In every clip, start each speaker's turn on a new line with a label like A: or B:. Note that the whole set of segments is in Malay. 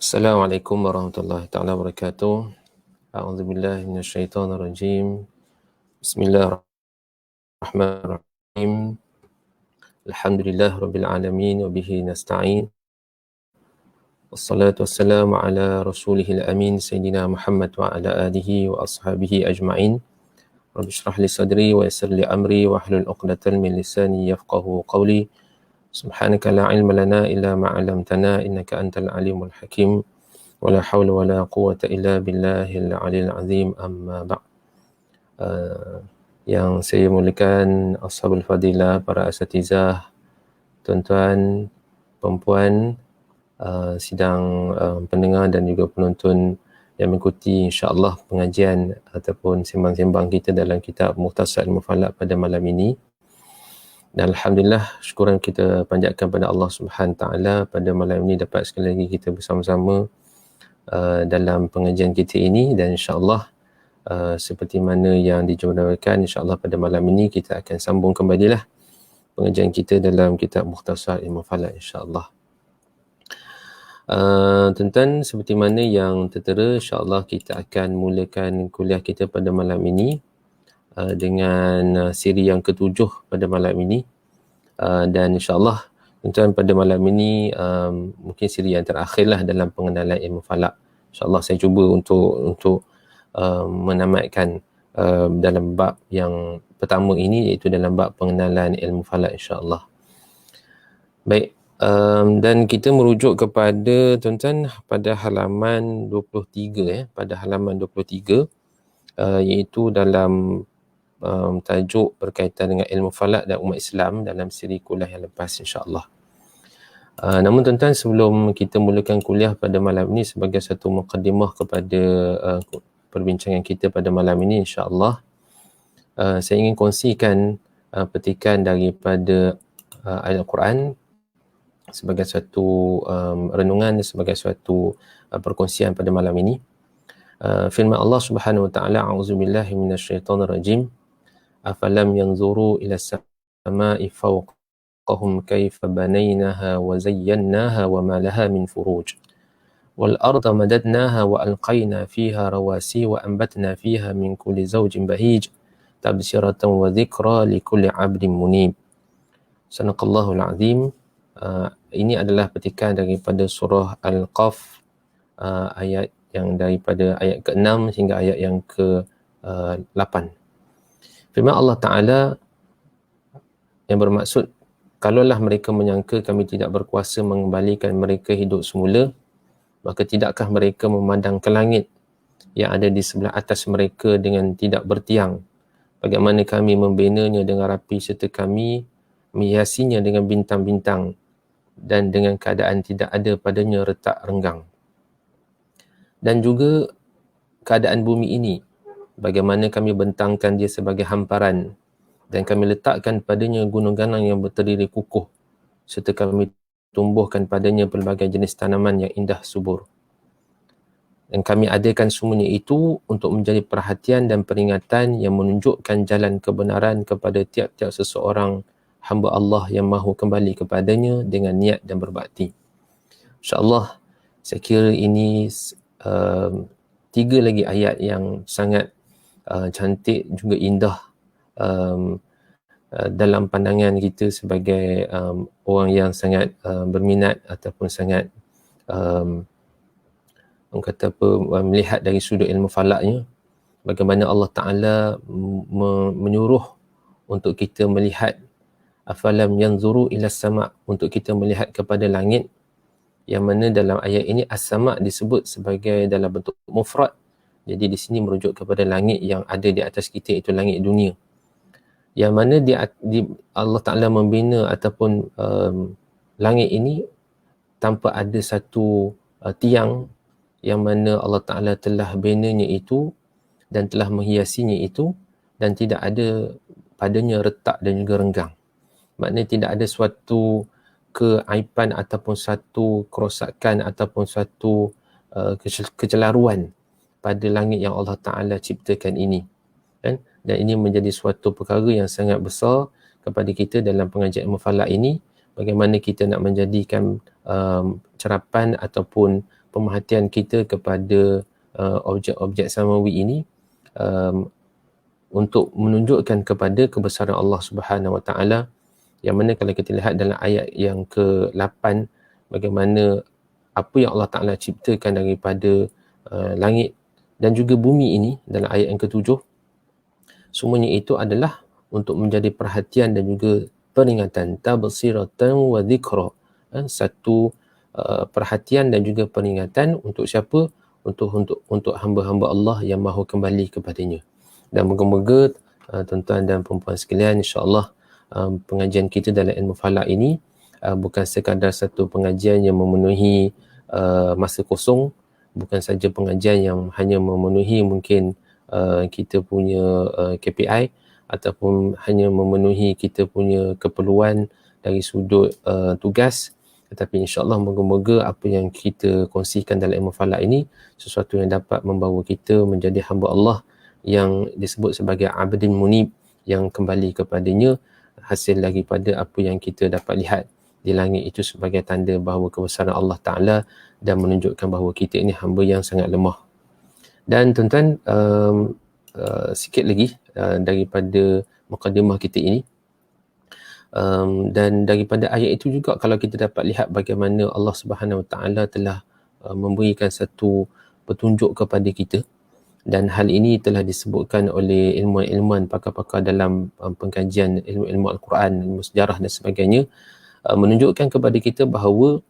A: Assalamualaikum warahmatullahi taala wabarakatuh. A'udzubillahi minasyaitonirrajim. Bismillahirrahmanirrahim. Alhamdulillahirabbil alamin wa bihi nasta'in. Wassalatu wassalamu ala rasulihil amin sayyidina Muhammad wa ala alihi wa ashabihi ajma'in. Rabbi shrah li sadri wa yassir li amri wa hlul 'uqdatam min lisani yafqahu qawli. Subhanaka la ilma lana illa ma 'allamtana innaka antal alimul hakim. Wala hawla wala quwwata illa billahil aliyil azim, amma ba'. Yang saya muliakan ashabul fadilah, para asatizah, tuan-tuan, perempuan, sidang pendengar dan juga penonton yang mengikuti insya-Allah pengajian ataupun sembang-sembang kita dalam kitab Mukhtasar Ilmu Falak pada malam ini. Dan alhamdulillah, syukuran kita panjatkan pada Allah Subhanahu taala pada malam ini dapat sekali lagi kita bersama-sama dalam pengajian kita ini, dan insya-Allah seperti mana yang dijabarkan, insya-Allah pada malam ini kita akan sambung kembalilah pengajian kita dalam kitab Mukhtasar Ilmu Falak, insya-Allah. Tuan-tuan, seperti mana yang tertera, insya-Allah kita akan mulakan kuliah kita pada malam ini dengan siri yang ketujuh pada malam ini, dan insya-Allah tuan-tuan pada malam ini mungkin siri yang terakhirlah dalam pengenalan ilmu falak. InsyaAllah saya cuba untuk menamatkan dalam bab yang pertama ini, iaitu dalam bab pengenalan ilmu falak, insyaAllah. Baik, dan kita merujuk kepada tuan-tuan pada halaman 23 pada halaman 23, iaitu dalam tajuk berkaitan dengan ilmu falak dan umat Islam dalam siri kuliah yang lepas, insyaAllah. Namun tuan-tuan, sebelum kita mulakan kuliah pada malam ini, sebagai satu mukadimah kepada perbincangan kita pada malam ini, insya-Allah, saya ingin kongsikan petikan daripada ayat Al-Quran sebagai suatu renungan, sebagai suatu perkongsian pada malam ini. Firman Allah Subhanahu wa taala, a'udzubillahi minasyaitonirrajim. Afalam yanzuru ila as-sama'i fawqahum kaifa banaynaha wa zayyanaha wa ma laha min furuj. Wal arda madadnaha wa alqayna fiha rawasi wa anbatna fiha min kulli zawjin bahij tabsiratan wa dhikra likulli 'abdin munib. Sadaqallahul azim. Ini adalah petikan daripada surah Al-Qaf, ayat yang daripada ayat ke-6 hingga ayat yang ke-8. Firman Allah Ta'ala yang bermaksud, kalaulah mereka menyangka kami tidak berkuasa mengembalikan mereka hidup semula, maka tidakkah mereka memandang ke langit yang ada di sebelah atas mereka dengan tidak bertiang, bagaimana kami membinanya dengan rapi serta kami menghiasinya dengan bintang-bintang dan dengan keadaan tidak ada padanya retak renggang. Dan juga keadaan bumi ini, bagaimana kami bentangkan dia sebagai hamparan dan kami letakkan padanya gunung ganang yang berdiri kukuh, serta kami tumbuhkan padanya pelbagai jenis tanaman yang indah subur. Dan kami adakan semuanya itu untuk menjadi perhatian dan peringatan yang menunjukkan jalan kebenaran kepada tiap-tiap seseorang hamba Allah yang mahu kembali kepadanya dengan niat dan berbakti. InsyaAllah, saya kira ini 3 lagi ayat yang sangat cantik juga indah dalam pandangan kita sebagai orang yang sangat berminat ataupun sangat melihat dari sudut ilmu falaknya, bagaimana Allah Ta'ala menyuruh untuk kita melihat, afalam yanzuru ila sama', untuk kita melihat kepada langit, yang mana dalam ayat ini as-sama' disebut sebagai dalam bentuk mufrad. Jadi di sini merujuk kepada langit yang ada di atas kita, itu langit dunia, yang mana Allah Ta'ala membina ataupun langit ini tanpa ada satu tiang, yang mana Allah Ta'ala telah binanya itu dan telah menghiasinya itu, dan tidak ada padanya retak dan juga renggang. Maknanya tidak ada suatu keaiban ataupun satu kerosakan ataupun suatu kecelaruan pada langit yang Allah Ta'ala ciptakan ini, kan? Dan ini menjadi suatu perkara yang sangat besar kepada kita dalam pengajian ilmu falak ini, bagaimana kita nak menjadikan cerapan ataupun pemerhatian kita kepada objek-objek samawi ini untuk menunjukkan kepada kebesaran Allah Subhanahu Wa Taala, yang mana kalau kita lihat dalam ayat yang ke-8, bagaimana apa yang Allah Ta'ala ciptakan daripada langit dan juga bumi ini dalam ayat yang ke-7, semuanya itu adalah untuk menjadi perhatian dan juga peringatan, tabsiratan wa dhikra, satu perhatian dan juga peringatan untuk siapa? Untuk hamba-hamba Allah yang mahu kembali kepadanya. Dan moga-moga tuan-tuan dan perempuan sekalian, insya-Allah pengajian kita dalam ilmu falak ini bukan sekadar satu pengajian yang memenuhi masa kosong, bukan saja pengajian yang hanya memenuhi mungkin kita punya KPI ataupun hanya memenuhi kita punya keperluan dari sudut tugas, tetapi insya-Allah moga-moga apa yang kita kongsikan dalam ilmu falak ini sesuatu yang dapat membawa kita menjadi hamba Allah yang disebut sebagai abdin munib, yang kembali kepadanya hasil daripada apa yang kita dapat lihat di langit itu sebagai tanda bahawa kebesaran Allah Ta'ala dan menunjukkan bahawa kita ini hamba yang sangat lemah. Dan tuan-tuan, sikit lagi daripada mukadimah kita ini, dan daripada ayat itu juga kalau kita dapat lihat bagaimana Allah Subhanahu Wa Ta'ala telah memberikan satu petunjuk kepada kita, dan hal ini telah disebutkan oleh ilmuwan-ilmuwan, pakar-pakar dalam pengkajian ilmu-ilmu Al-Quran, ilmu sejarah dan sebagainya, menunjukkan kepada kita bahawa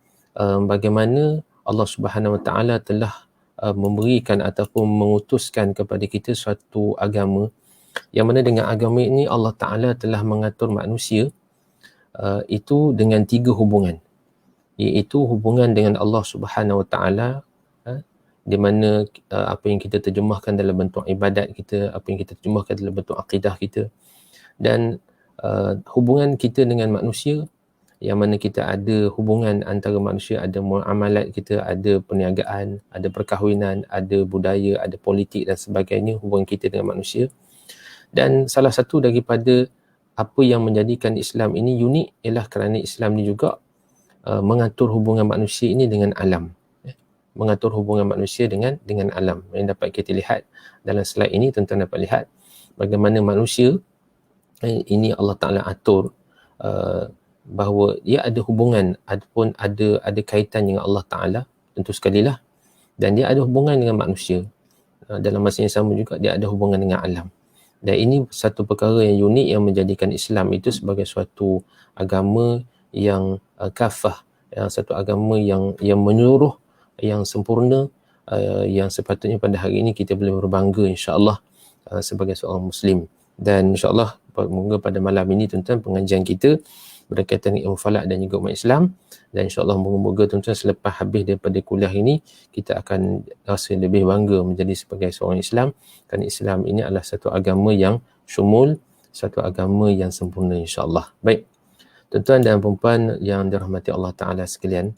A: bagaimana Allah Subhanahu Wa Ta'ala telah memberikan ataupun mengutuskan kepada kita suatu agama, yang mana dengan agama ini Allah Ta'ala telah mengatur manusia itu dengan 3 hubungan, iaitu hubungan dengan Allah Subhanahu Wa Ta'ala, di mana apa yang kita terjemahkan dalam bentuk ibadat kita, apa yang kita terjemahkan dalam bentuk akidah kita, dan hubungan kita dengan manusia, yang mana kita ada hubungan antara manusia, ada muamalat kita, ada perniagaan, ada perkahwinan, ada budaya, ada politik dan sebagainya, hubungan kita dengan manusia. Dan salah satu daripada apa yang menjadikan Islam ini unik ialah kerana Islam ni juga mengatur hubungan manusia ini dengan alam, mengatur hubungan manusia dengan alam. Yang dapat kita lihat dalam slide ini, tuan-tuan dapat lihat bagaimana manusia ini Allah Ta'ala atur bahawa dia ada hubungan ataupun ada kaitan dengan Allah Ta'ala, tentu sekali lah, dan dia ada hubungan dengan manusia. Dalam masa yang sama juga dia ada hubungan dengan alam. Dan ini satu perkara yang unik yang menjadikan Islam itu sebagai suatu agama yang kafah, satu agama yang menyeluruh, yang sempurna, yang sepatutnya pada hari ini kita boleh berbangga insya-Allah sebagai seorang Muslim. Dan insya-Allah moga pada malam ini tuan-tuan pengajian kita berkaitan dengan ilmu falak dan juga umat Islam, dan insya-Allah moga-moga tuan-tuan selepas habis daripada kuliah ini kita akan rasa lebih bangga menjadi sebagai seorang Islam, kerana Islam ini adalah satu agama yang syumul, satu agama yang sempurna insya-Allah. Baik, tuan-tuan dan puan yang dirahmati Allah Ta'ala sekalian,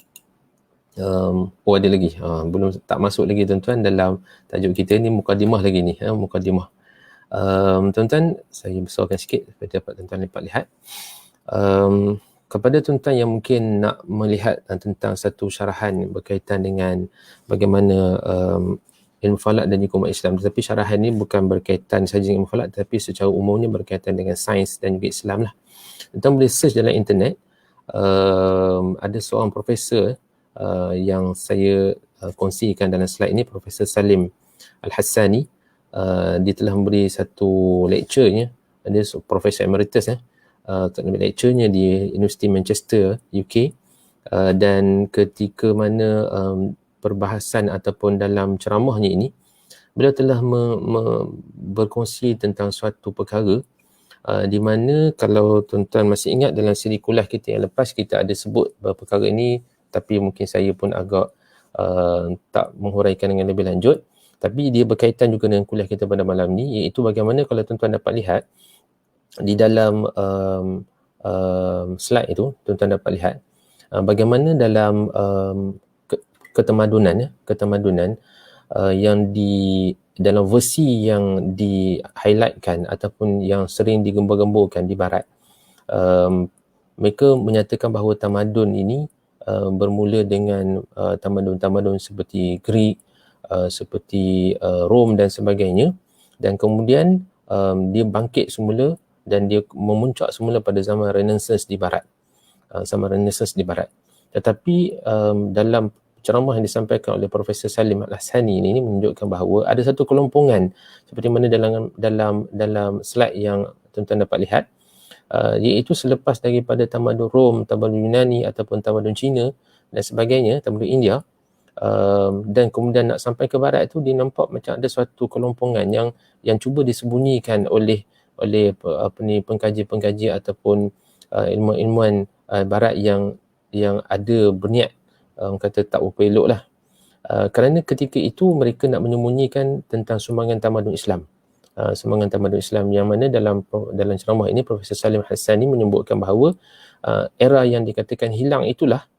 A: ada lagi, belum tak masuk lagi tuan-tuan dalam tajuk kita ni, mukadimah lagi ni, mukadimah. Tuan-tuan, saya besarkan sikit supaya dapat tuan-tuan dapat lihat. Kepada tuan-tuan yang mungkin nak melihat tentang satu syarahan berkaitan dengan bagaimana ilmu falak dan juga umat Islam, tetapi syarahan ni bukan berkaitan sahaja dengan ilmu falak, tetapi secara umumnya berkaitan dengan sains dan juga Islam lah. Tuan-tuan boleh search dalam internet, ada seorang profesor yang saya kongsikan dalam slide ini, Profesor Salim Al-Hassani. Dia telah memberi satu lecturenya, dia Profesor Emeritus, lecturenya di University Manchester, UK, dan ketika mana perbahasan ataupun dalam ceramahnya ini, beliau telah berkongsi tentang suatu perkara di mana kalau tuan-tuan masih ingat dalam siri kuliah kita yang lepas, kita ada sebut perkara ini, tapi mungkin saya pun agak tak menghuraikan dengan lebih lanjut, tapi dia berkaitan juga dengan kuliah kita pada malam ni, iaitu bagaimana kalau tuan-tuan dapat lihat di dalam slide itu, tuan-tuan dapat lihat bagaimana dalam ketamadunan yang di dalam versi yang di highlightkan ataupun yang sering digembar-gemburkan di barat, mereka menyatakan bahawa tamadun ini bermula dengan tamadun-tamadun seperti Greek, seperti Rom dan sebagainya, dan kemudian dia bangkit semula dan dia memuncak semula pada zaman Renaissance di barat, Tetapi dalam ceramah yang disampaikan oleh Profesor Salim Al-Ahsani ini menunjukkan bahawa ada satu kelompongan seperti mana dalam slide yang tuan-tuan dapat lihat, iaitu selepas daripada tamadun Rom, tamadun Yunani ataupun tamadun Cina dan sebagainya, tamadun India, dan kemudian nak sampai ke barat itu, dia nampak macam ada suatu kelompongan yang cuba disembunyikan oleh pengkaji-pengkaji ataupun ilmuwan barat yang ada berniat kata tak berapa elok lah, kerana ketika itu mereka nak menyembunyikan tentang sumbangan tamadun Islam. Yang mana dalam ceramah ini Profesor Salim Hassani menyebutkan bahawa era yang dikatakan hilang itulah,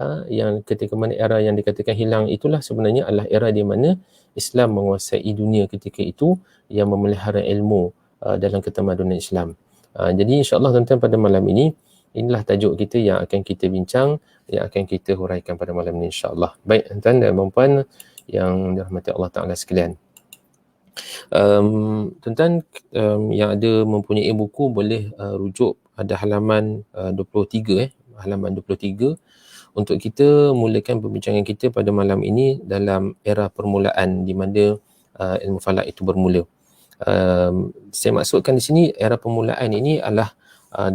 A: era yang dikatakan hilang itulah sebenarnya adalah era di mana Islam menguasai dunia ketika itu, yang memelihara ilmu dalam ketamadunan Islam. Jadi insya-Allah tuan-tuan, pada malam ini inilah tajuk kita yang akan kita bincang, yang akan kita huraikan pada malam ini insya-Allah. Baik tuan-tuan dan puan yang dirahmati Allah Taala sekalian. Tuan-tuan yang ada mempunyai buku boleh rujuk ada halaman 23 halaman 23 untuk kita mulakan perbincangan kita pada malam ini dalam era permulaan di mana ilmu falak itu bermula. Saya maksudkan di sini era permulaan ini adalah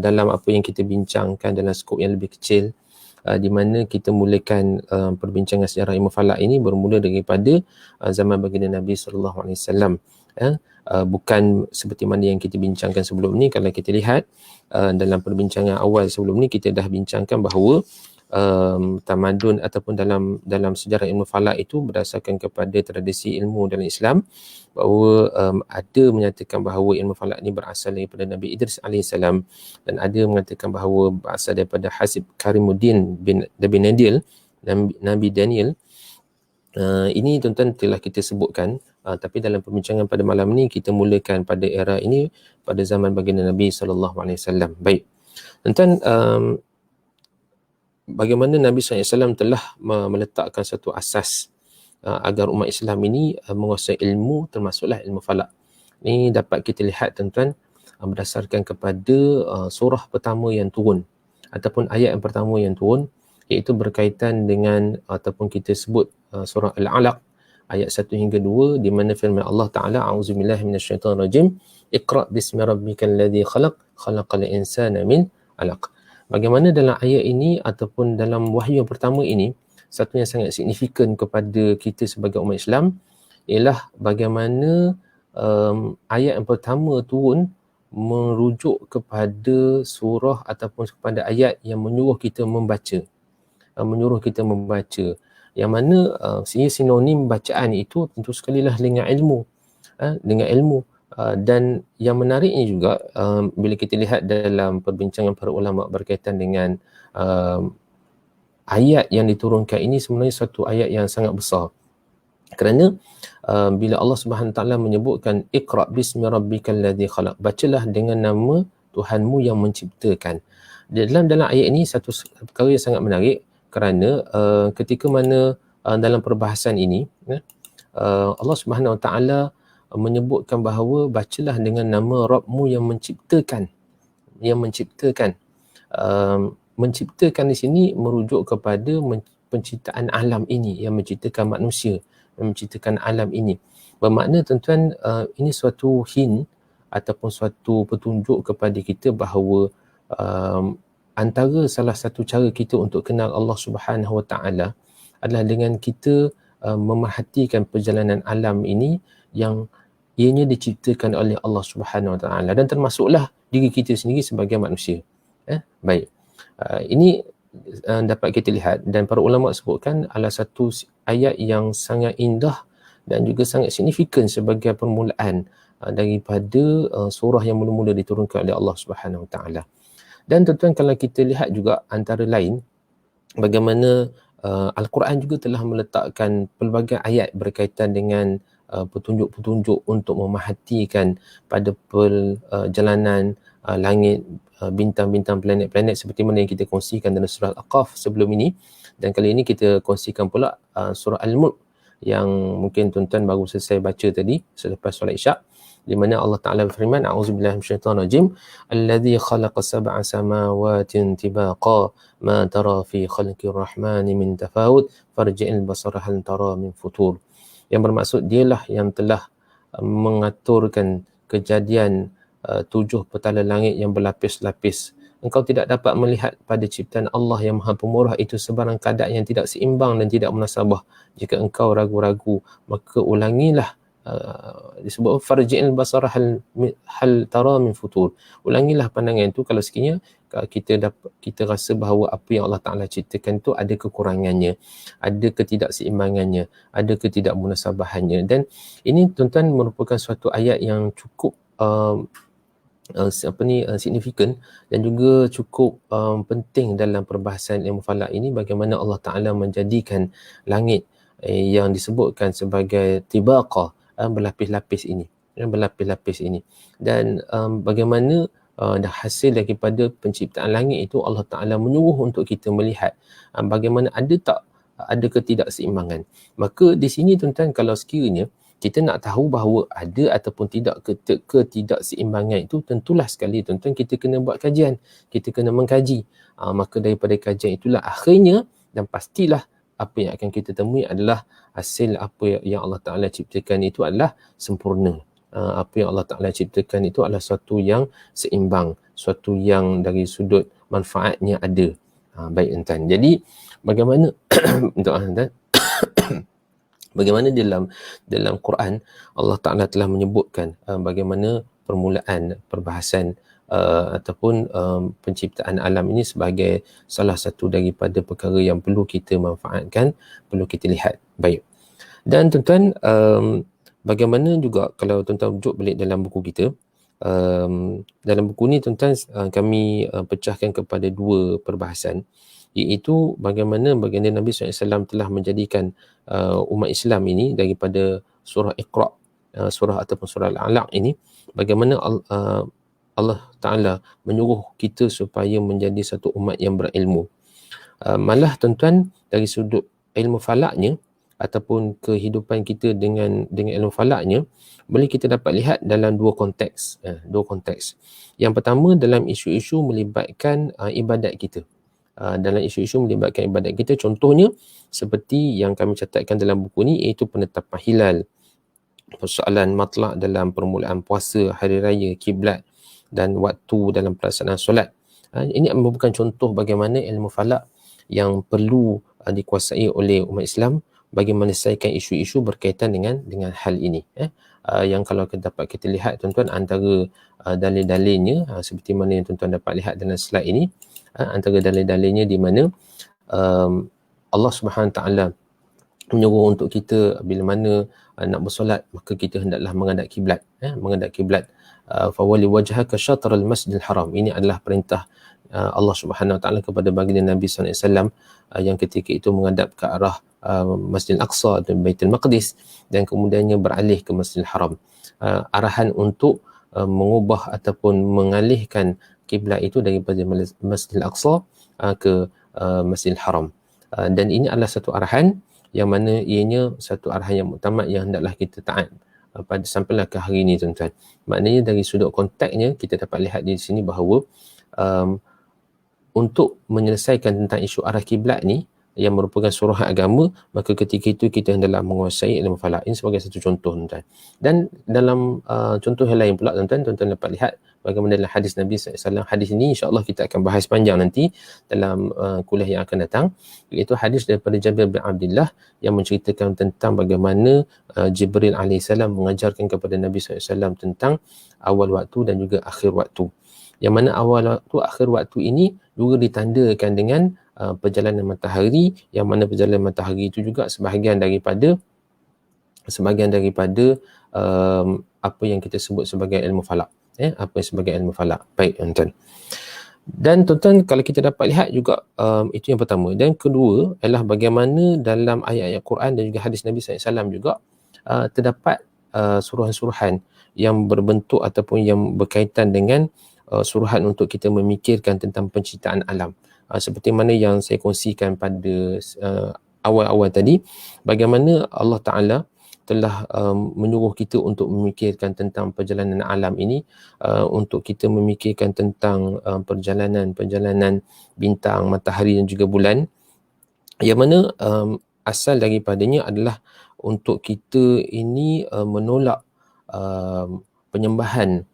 A: dalam apa yang kita bincangkan dalam skop yang lebih kecil, di mana kita mulakan perbincangan sejarah ilmu falak ini bermula daripada zaman baginda Nabi SAW. Bukan seperti mana yang kita bincangkan sebelum ni. Kalau kita lihat dalam perbincangan awal sebelum ni, kita dah bincangkan bahawa tamadun ataupun dalam sejarah ilmu falak itu berdasarkan kepada tradisi ilmu dalam Islam, bahawa ada menyatakan bahawa ilmu falak ini berasal daripada Nabi Idris AS, dan ada mengatakan bahawa berasal daripada Hasib Karimuddin bin Daniel, Nabi Daniel. Ini tuan-tuan telah kita sebutkan, tapi dalam perbincangan pada malam ni kita mulakan pada era ini pada zaman baginda Nabi SAW. Baik tuan-tuan, bagaimana Nabi SAW telah meletakkan satu asas agar umat Islam ini menguasai ilmu, termasuklah ilmu falak. Ini dapat kita lihat tuan-tuan berdasarkan kepada surah pertama yang turun ataupun ayat yang pertama yang turun, iaitu berkaitan dengan ataupun kita sebut surah Al-Alaq ayat 1 hingga 2, di mana firman Allah Ta'ala, a'udzubillahi minasyaitanirrajim, iqra' bismi rabbikal ladzi khalaq, khalaqal insana min 'alaq. Bagaimana dalam ayat ini ataupun dalam wahyu yang pertama ini, satu yang sangat signifikan kepada kita sebagai umat Islam ialah bagaimana ayat yang pertama turun merujuk kepada surah ataupun kepada ayat yang menyuruh kita membaca. Yang mana sinonim bacaan itu tentu sekali lah dengan ilmu. Dan yang menariknya juga, bila kita lihat dalam perbincangan para ulama berkaitan dengan ayat yang diturunkan ini, sebenarnya satu ayat yang sangat besar. Kerana bila Allah Subhanahu Taala menyebutkan iqra' bismi rabbikal ladzi khalaq, bacalah dengan nama Tuhanmu yang menciptakan. Dalam ayat ini satu perkara yang sangat menarik, kerana ketika mana dalam perbahasan ini Allah Subhanahu Taala menyebutkan bahawa bacalah dengan nama Rabbmu yang menciptakan. Menciptakan di sini merujuk kepada penciptaan alam ini, yang menciptakan manusia, yang menciptakan alam ini. Bermakna tuan-tuan, ini suatu hint ataupun suatu petunjuk kepada kita bahawa antara salah satu cara kita untuk kenal Allah Subhanahu Wa Taala adalah dengan kita memerhatikan perjalanan alam ini yang ianya diciptakan oleh Allah Subhanahu Wa Taala, dan termasuklah diri kita sendiri sebagai manusia. Baik. Ini dapat kita lihat, dan para ulama sebutkan adalah satu ayat yang sangat indah dan juga sangat signifikan sebagai permulaan daripada surah yang mula-mula diturunkan oleh Allah Subhanahu Wa Taala. Dan tuan-tuan, kalau kita lihat juga antara lain bagaimana Al-Quran juga telah meletakkan pelbagai ayat berkaitan dengan petunjuk-petunjuk untuk memerhatikan pada perjalanan langit, bintang-bintang, planet-planet seperti mana yang kita kongsikan dalam surah Al-Aqaf sebelum ini. Dan kali ini kita kongsikan pula surah Al-Mulk yang mungkin tuan-tuan baru selesai baca tadi selepas solat Isyak, di mana Allah Ta'ala berfirman, a'udzubillahi minasyaitanir rajim, alladzi khalaqa sab'a samawatin tibaqa ma tara fi khalqir rahmani min tafawut farji'il basara hal tara min futur. Yang bermaksud dialah yang telah mengaturkan kejadian 7 petala langit yang berlapis-lapis. Engkau tidak dapat melihat pada ciptaan Allah yang Maha Pemurah itu sebarang keadaan yang tidak seimbang dan tidak munasabah. Jika engkau ragu-ragu, maka ulangilah, disebut farji'il basara hal tara min futur. Ulangilah pandangan itu kalau sekiranya kita rasa bahawa apa yang Allah Ta'ala ciptakan itu ada kekurangannya, ada ketidakseimbangannya, ada ketidakmunasabahannya. Dan ini tuan-tuan merupakan suatu ayat yang cukup signifikan dan juga cukup penting dalam perbahasan ilmu falak ini, bagaimana Allah Ta'ala menjadikan langit yang disebutkan sebagai tibaqa, berlapis-lapis ini, dan bagaimana dah hasil daripada penciptaan langit itu Allah Ta'ala menyuruh untuk kita melihat bagaimana ada ketidakseimbangan. Maka di sini tuan-tuan, kalau sekiranya kita nak tahu bahawa ada ataupun tidak ketidakseimbangan itu, tentulah sekali tuan-tuan kita kena buat kajian, kita kena mengkaji. Maka daripada kajian itulah akhirnya dan pastilah apa yang akan kita temui adalah hasil apa yang Allah Ta'ala ciptakan itu adalah sempurna. Apa yang Allah Ta'ala ciptakan itu adalah suatu yang seimbang, suatu yang dari sudut manfaatnya ada. Baik tuan-tuan. Jadi bagaimana tuan-tuan, bagaimana dalam Quran Allah Ta'ala telah menyebutkan bagaimana permulaan perbahasan ataupun penciptaan alam ini sebagai salah satu daripada perkara yang perlu kita manfaatkan, perlu kita lihat. Baik. Dan tuan-tuan, bagaimana juga kalau tuan-tuan rujuk balik dalam buku kita, dalam buku ni tuan-tuan kami pecahkan kepada 2 perbahasan, iaitu bagaimana baginda Nabi SAW telah menjadikan umat Islam ini daripada surah Iqra, surah ataupun surah Al-Alaq ini, bagaimana Allah Ta'ala menyuruh kita supaya menjadi satu umat yang berilmu. Malah tuan-tuan, dari sudut ilmu falaknya ataupun kehidupan kita dengan ilmu falaknya, boleh kita dapat lihat dalam 2 konteks. Yang pertama dalam isu-isu melibatkan ibadat kita. Dalam isu-isu melibatkan ibadat kita, contohnya seperti yang kami catatkan dalam buku ni, iaitu penetapan hilal, persoalan matlak dalam permulaan puasa, hari raya, kiblat dan waktu dalam pelaksanaan solat. Ini merupakan contoh bagaimana ilmu falak yang perlu dikuasai oleh umat Islam bagi menyelesaikan isu-isu berkaitan dengan hal ini. Yang kalau dapat kita lihat tuan-tuan, antara dalil-dalilnya seperti mana yang tuan-tuan dapat lihat dalam slide ini, antara dalil-dalilnya di mana Allah Subhanahu Taala menyuruh untuk kita bila mana nak bersolat, maka kita hendaklah menghadap kiblat, menghadap kiblat. Fawali wajhaka syatral masjidil haram. Ini adalah perintah Allah Subhanahu Taala kepada baginda Nabi sallallahu alaihi wasallam yang ketika itu menghadap ke arah Masjidil Aqsa dan Baitul Maqdis, dan kemudiannya beralih ke Masjidil Haram. Arahan untuk mengubah ataupun mengalihkan kiblat itu daripada Masjidil Aqsa ke Masjidil Haram. Dan ini adalah satu arahan yang mana ianya satu arahan yang muktamad yang hendaklah kita taat pada sampailah ke hari ini tuan-tuan. Maknanya dari sudut konteksnya kita dapat lihat di sini bahawa untuk menyelesaikan tentang isu arah kiblat ni yang merupakan suruhan agama, maka ketika itu kita hendaklah menguasai ilmu falak. Ini sebagai satu contoh tuan-tuan. Dan dalam contoh yang lain pula tuan-tuan dapat lihat bagaimana dalam hadis Nabi SAW. Hadis ini insya-Allah kita akan bahas panjang nanti dalam kuliah yang akan datang, iaitu hadis daripada Jabir bin Abdullah yang menceritakan tentang bagaimana Jibril AS mengajarkan kepada Nabi SAW tentang awal waktu dan juga akhir waktu. Yang mana awal waktu, akhir waktu ini juga ditandakan dengan perjalanan matahari, yang mana perjalanan matahari itu juga sebahagian daripada apa yang kita sebut sebagai ilmu falak. Apa yang sebagai ilmu falak. Baik tuan-tuan. Dan tuan-tuan, kalau kita dapat lihat juga, itu yang pertama. Dan kedua adalah bagaimana dalam ayat-ayat Quran dan juga hadis Nabi SAW juga terdapat suruhan-suruhan yang berbentuk ataupun yang berkaitan dengan suruhan untuk kita memikirkan tentang penciptaan alam. Seperti mana yang saya kongsikan pada awal-awal tadi, bagaimana Allah Ta'ala telah menyuruh kita untuk memikirkan tentang perjalanan alam ini, untuk kita memikirkan tentang perjalanan bintang, matahari dan juga bulan, yang mana asal daripadanya adalah untuk kita ini menolak penyembahan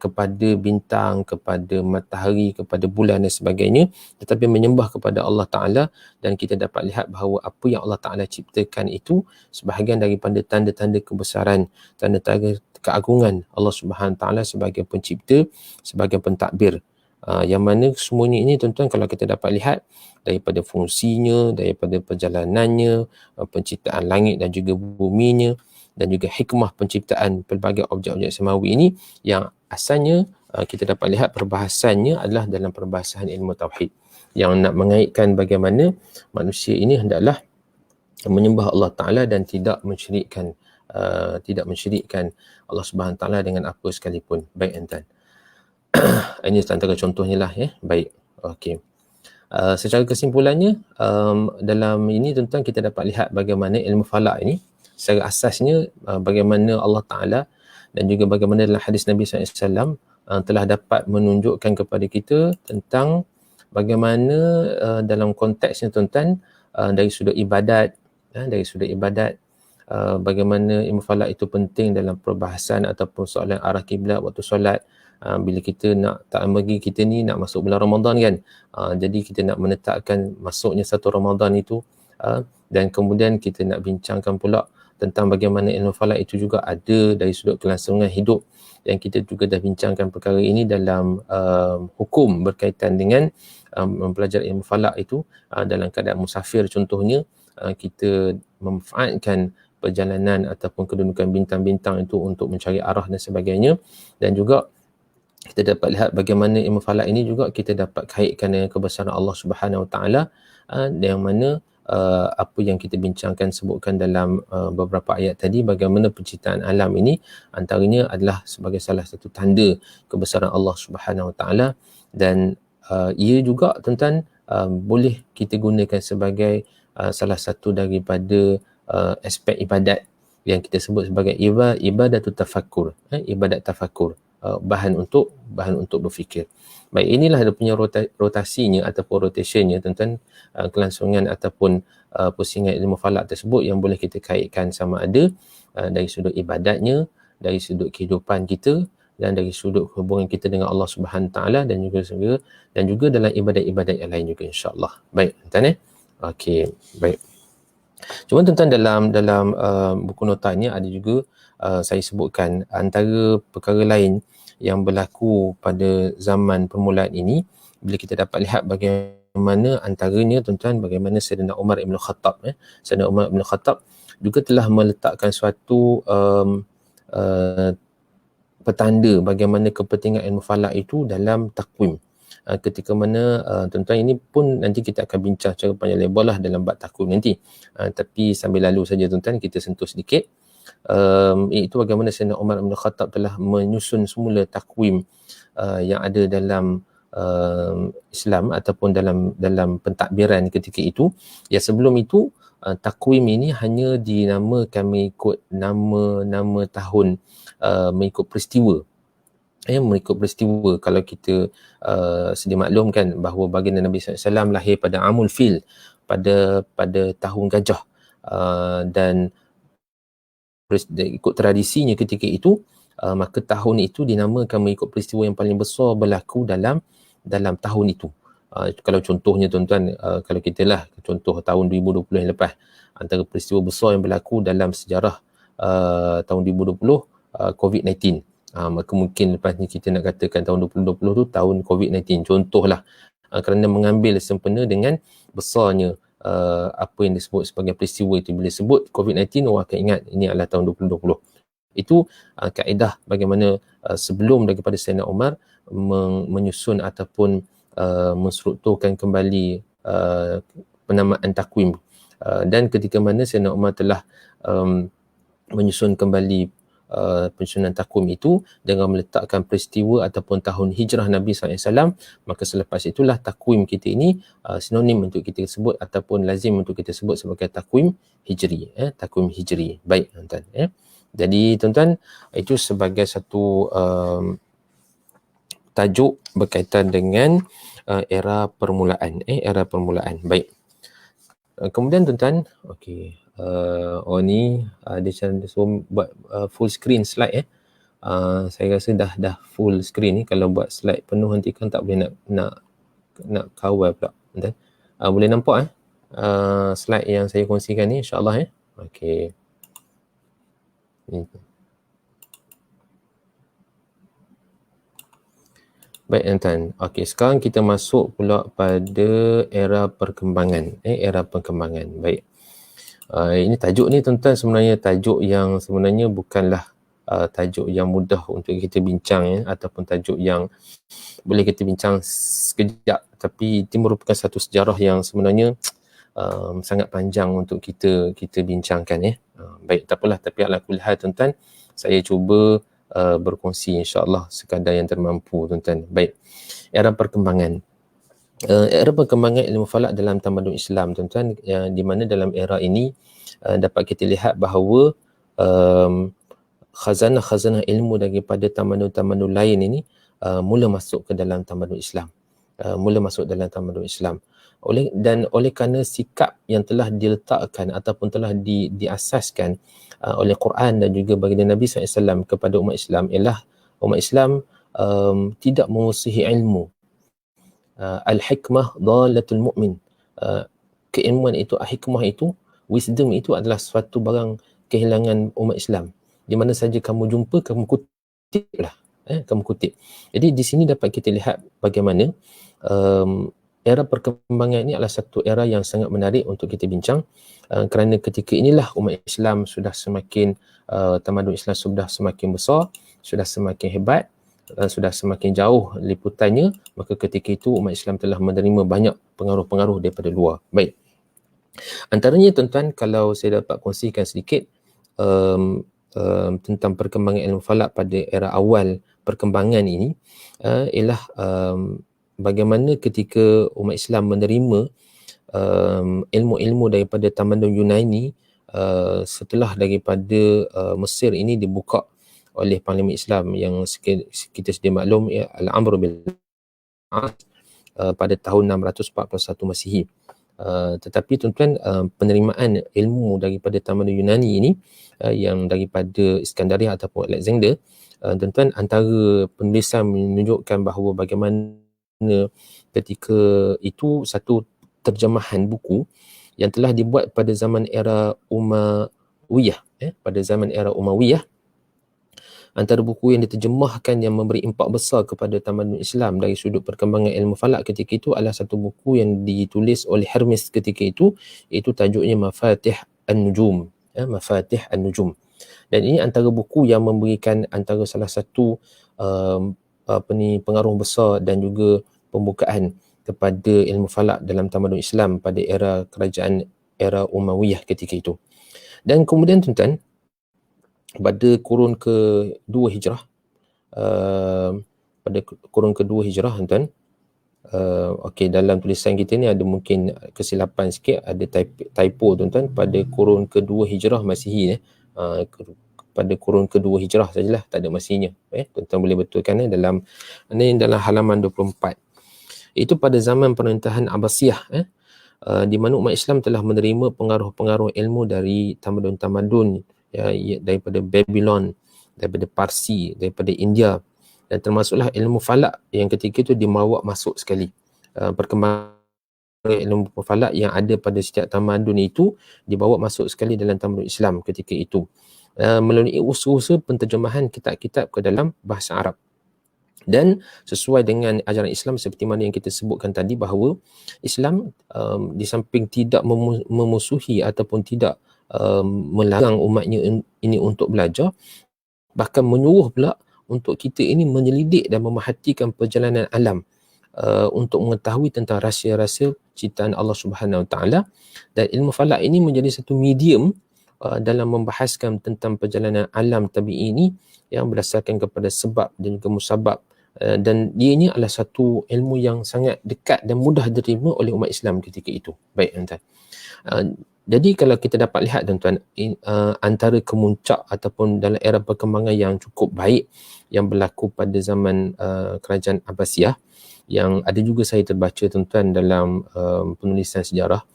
A: kepada bintang, kepada matahari, kepada bulan dan sebagainya, tetapi menyembah kepada Allah Ta'ala. Dan kita dapat lihat bahawa apa yang Allah Ta'ala ciptakan itu sebahagian daripada tanda-tanda kebesaran, tanda-tanda keagungan Allah Subhanahu Ta'ala sebagai pencipta, sebagai pentadbir. Yang mana semuanya ini tuan-tuan, kalau kita dapat lihat daripada fungsinya, daripada perjalanannya, penciptaan langit dan juga buminya, dan juga hikmah penciptaan pelbagai objek-objek semawi ini, yang asalnya kita dapat lihat perbahasannya adalah dalam perbahasan ilmu tauhid, yang nak mengaitkan bagaimana manusia ini hendaklah menyembah Allah Ta'ala dan tidak mensyirikkan Allah Subhanahu Ta'ala dengan apa sekalipun. Baik Antan. Ini antara contohnya lah ya. Baik. Okey. Secara kesimpulannya, dalam ini tuan-tuan kita dapat lihat bagaimana ilmu falak ini secara asasnya bagaimana Allah Ta'ala dan juga bagaimana dalam hadis Nabi SAW telah dapat menunjukkan kepada kita tentang bagaimana dalam konteksnya tuan-tuan, dari sudut ibadat, bagaimana ilmu falak itu penting dalam perbahasan ataupun soalan arah kiblat waktu solat. Bila kita nak, tak bagi kita ni nak masuk bulan Ramadan kan, jadi kita nak menetapkan masuknya satu Ramadan itu, dan kemudian kita nak bincangkan pula tentang bagaimana ilmu falak itu juga ada dari sudut kelangsungan hidup, yang kita juga dah bincangkan perkara ini dalam hukum berkaitan dengan mempelajari ilmu falak itu dalam keadaan musafir. Contohnya, kita memanfaatkan perjalanan ataupun kedudukan bintang-bintang itu untuk mencari arah dan sebagainya. Dan juga kita dapat lihat bagaimana ilmu falak ini juga kita dapat kaitkan dengan kebesaran Allah Subhanahu Ta'ala, yang mana apa yang kita bincangkan sebutkan dalam beberapa ayat tadi, bagaimana penciptaan alam ini antaranya adalah sebagai salah satu tanda kebesaran Allah Subhanahu Ta'ala. Dan ia juga tuan-tuan boleh kita gunakan sebagai salah satu daripada aspek ibadat yang kita sebut sebagai ibadatut tafakkur, ibadat tafakkur, bahan untuk berfikir. Baik, inilah dia punya rotasinya ataupun rotationnya tuan-tuan, kelangsungan ataupun pusingan ilmu falak tersebut yang boleh kita kaitkan sama ada dari sudut ibadatnya, dari sudut kehidupan kita, dan dari sudut hubungan kita dengan Allah Subhanahu Ta'ala, dan juga dalam ibadat-ibadat yang lain juga, insya-Allah. Baik tuan-tuan. Okey, baik. Cuma tuan-tuan, dalam buku notanya ada juga saya sebutkan antara perkara lain yang berlaku pada zaman permulaan ini, bila kita dapat lihat bagaimana antaranya tuan-tuan, bagaimana Sayyidina Umar Ibn Khattab, Sayyidina Umar Ibn Khattab juga telah meletakkan suatu petanda bagaimana kepentingan ilmu falak itu dalam takwim. Ketika mana tuan-tuan, ini pun nanti kita akan bincang secara panjang lebar lah dalam bab takwim nanti, tapi sambil lalu saja tuan-tuan kita sentuh sedikit, iaitu bagaimana Sayyidina Umar Ibn Khattab telah menyusun semula takwim yang ada dalam Islam ataupun dalam pentadbiran ketika itu. Ya, sebelum itu takwim ini hanya dinamakan mengikut nama tahun, mengikut peristiwa. Mengikut peristiwa. Kalau kita sedia maklumkan bahawa baginda Nabi SAW lahir pada Amul Fil, pada tahun gajah, dan ikut tradisinya ketika itu, maka tahun itu dinamakan mengikut peristiwa yang paling besar berlaku dalam tahun itu. Kalau contohnya tuan-tuan, kalau kita lah contoh tahun 2020 yang lepas, antara peristiwa besar yang berlaku dalam sejarah tahun 2020 COVID-19, maka mungkin lepas ni kita nak katakan tahun 2020 tu tahun COVID-19 contohlah, kerana mengambil sempena dengan besarnya apa yang disebut sebagai peristiwa itu. Bila sebut COVID-19, orang akan ingat ini adalah tahun 2020. Itu kaedah bagaimana sebelum daripada Sayyidina Umar menyusun ataupun menstrukturkan kembali penamaan takwim. Dan ketika mana Sayyidina Umar telah menyusun kembali penyusunan takwim itu dengan meletakkan peristiwa ataupun tahun hijrah Nabi SAW, maka selepas itulah takwim kita ini sinonim untuk kita sebut ataupun lazim untuk kita sebut sebagai takwim hijri. Takwim hijri. Baik tuan-tuan. Jadi tuan-tuan, itu sebagai satu tajuk berkaitan dengan era permulaan. Era permulaan. Baik. Kemudian tuan-tuan, okey. Ni dia suruh buat full screen slide. Saya rasa dah full screen ni. Kalau buat slide penuh nanti kan tak boleh nak kawal pula. Tuan-tuan. Boleh nampak slide yang saya kongsikan ni, insya-Allah. Okey. Ni. Baik tuan-tuan. Okey, sekarang kita masuk pula pada era perkembangan. Era perkembangan. Baik. Ini tajuk ni tuan-tuan sebenarnya tajuk yang sebenarnya bukanlah tajuk yang mudah untuk kita bincang ataupun tajuk yang boleh kita bincang sekejap, tapi itu merupakan satu sejarah yang sebenarnya sangat panjang untuk kita bincangkan. Baik, tak apalah, tapi ala kulli hal tuan-tuan, saya cuba berkongsi insya-Allah sekadar yang termampu tuan-tuan. Baik. Era perkembangan. Era perkembangan ilmu falak dalam tamadun Islam tuan-tuan, di mana dalam era ini dapat kita lihat bahawa khazanah-khazanah ilmu daripada tamadun-tamadun lain ini mula masuk ke dalam tamadun Islam. Oleh kerana sikap yang telah diletakkan ataupun telah diasaskan oleh Quran dan juga baginda Nabi SAW kepada umat Islam, ialah umat Islam tidak memusuhi ilmu. Al-hikmah dhalatul mu'min. Keilmuan itu, hikmah itu, wisdom itu adalah suatu barang kehilangan umat Islam. Di mana saja kamu jumpa, kamu kutip lah. Kamu kutip. Jadi di sini dapat kita lihat bagaimana era perkembangan ini adalah satu era yang sangat menarik untuk kita bincang, kerana ketika inilah umat Islam sudah semakin, tamadun Islam sudah semakin besar, sudah semakin hebat, dan sudah semakin jauh liputannya, maka ketika itu umat Islam telah menerima banyak pengaruh-pengaruh daripada luar. Baik. Antaranya tuan-tuan, kalau saya dapat kongsikan sedikit tentang perkembangan ilmu falak pada era awal perkembangan ini, ialah bagaimana ketika umat Islam menerima ilmu-ilmu daripada tamadun Yunani setelah daripada Mesir ini dibuka oleh Parlimen Islam yang kita sedia maklum, Al-Amr bil As pada tahun 641 Masihi. Tetapi tuan-tuan, penerimaan ilmu daripada tamadun Yunani ini yang daripada Iskandaria ataupun Alexander, tuan-tuan, antara penulisan menunjukkan bahawa bagaimana ketika itu satu terjemahan buku yang telah dibuat pada zaman era Umayyah, pada zaman era Umayyah. Antara buku yang diterjemahkan yang memberi impak besar kepada tamadun Islam dari sudut perkembangan ilmu falak ketika itu adalah satu buku yang ditulis oleh Hermes ketika itu, iaitu tajuknya Mafatih An-Nujum. Mafatih An-Nujum. Dan ini antara buku yang memberikan antara salah satu pengaruh besar dan juga pembukaan kepada ilmu falak dalam tamadun Islam pada era kerajaan era Umayyah ketika itu. Dan kemudian tuan-tuan, pada kurun ke-2 Hijrah, pada kurun ke-2 Hijrah tuan-tuan, okey, dalam tulisan kita ni ada mungkin kesilapan sikit, ada typo tuan-tuan, pada kurun ke-2 Hijrah Masihi, pada kurun ke-2 Hijrah sajalah, tak ada Masihinya. Tuan-tuan boleh betulkan dalam halaman 24. Itu pada zaman pemerintahan Abbasiyah, di mana umat Islam telah menerima pengaruh-pengaruh ilmu dari tamadun-tamadun daripada Babylon, daripada Parsi, daripada India, dan termasuklah ilmu falak yang ketika itu dibawa masuk sekali. Perkembangan ilmu falak yang ada pada setiap tamadun itu dibawa masuk sekali dalam tamadun Islam ketika itu, melalui usaha penterjemahan kitab-kitab ke dalam bahasa Arab. Dan sesuai dengan ajaran Islam seperti mana yang kita sebutkan tadi, bahawa Islam di samping tidak memusuhi ataupun tidak melarang umatnya ini untuk belajar, bahkan menyuruh pula untuk kita ini menyelidik dan memerhatikan perjalanan alam untuk mengetahui tentang rahsia-rahsia ciptaan Allah Subhanahu Wa Taala. Dan ilmu falak ini menjadi satu medium dalam membahaskan tentang perjalanan alam tabi'i ini yang berdasarkan kepada sebab dan juga musabab, dan dia ini adalah satu ilmu yang sangat dekat dan mudah diterima oleh umat Islam ketika itu. Baik tuan-tuan. Jadi kalau kita dapat lihat tuan-tuan, antara kemuncak ataupun dalam era perkembangan yang cukup baik yang berlaku pada zaman kerajaan Abbasiyah, yang ada juga saya terbaca tuan-tuan dalam penulisan sejarah,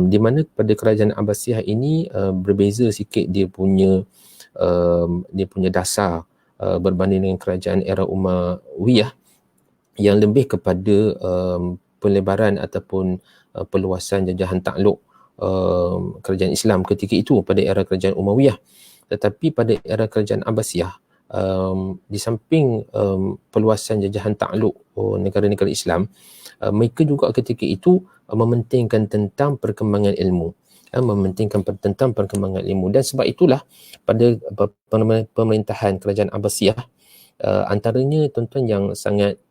A: di mana pada kerajaan Abbasiyah ini berbeza sikit dia punya dasar berbanding dengan kerajaan era Umayyah yang lebih kepada pelebaran ataupun perluasan jajahan takluk kerajaan Islam ketika itu pada era kerajaan Umayyah. Tetapi pada era kerajaan Abbasiyah, di samping perluasan jajahan takluk negara-negara Islam, mereka juga ketika itu mementingkan tentang perkembangan ilmu, mementingkan tentang perkembangan ilmu. Dan sebab itulah pada pemerintahan kerajaan Abbasiyah, antaranya tuan-tuan yang sangat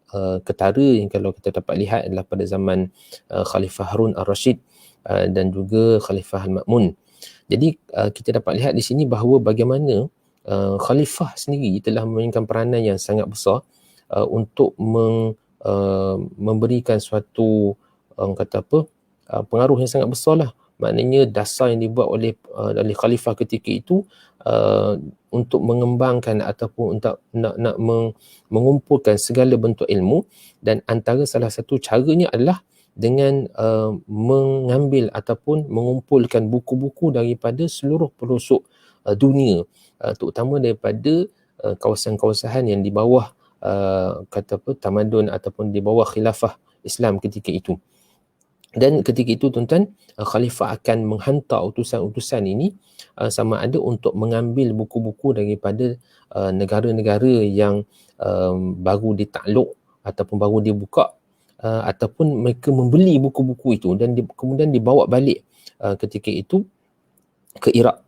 A: ketara yang kalau kita dapat lihat adalah pada zaman Khalifah Harun al-Rashid dan juga Khalifah al-Ma'mun. Jadi kita dapat lihat di sini bahawa bagaimana Khalifah sendiri telah memainkan peranan yang sangat besar untuk memberikan suatu pengaruh yang sangat besar lah. Maknanya dasar yang dibuat oleh Khalifah ketika itu untuk mengembangkan ataupun untuk nak mengumpulkan segala bentuk ilmu, dan antara salah satu caranya adalah dengan mengambil ataupun mengumpulkan buku-buku daripada seluruh pelosok dunia, terutama daripada kawasan-kawasan yang di bawah tamadun ataupun di bawah khilafah Islam ketika itu. Dan ketika itu tuan-tuan, Khalifah akan menghantar utusan-utusan ini sama ada untuk mengambil buku-buku daripada negara-negara yang baru ditakluk ataupun baru dibuka, ataupun mereka membeli buku-buku itu dan kemudian dibawa balik ketika itu ke Iraq,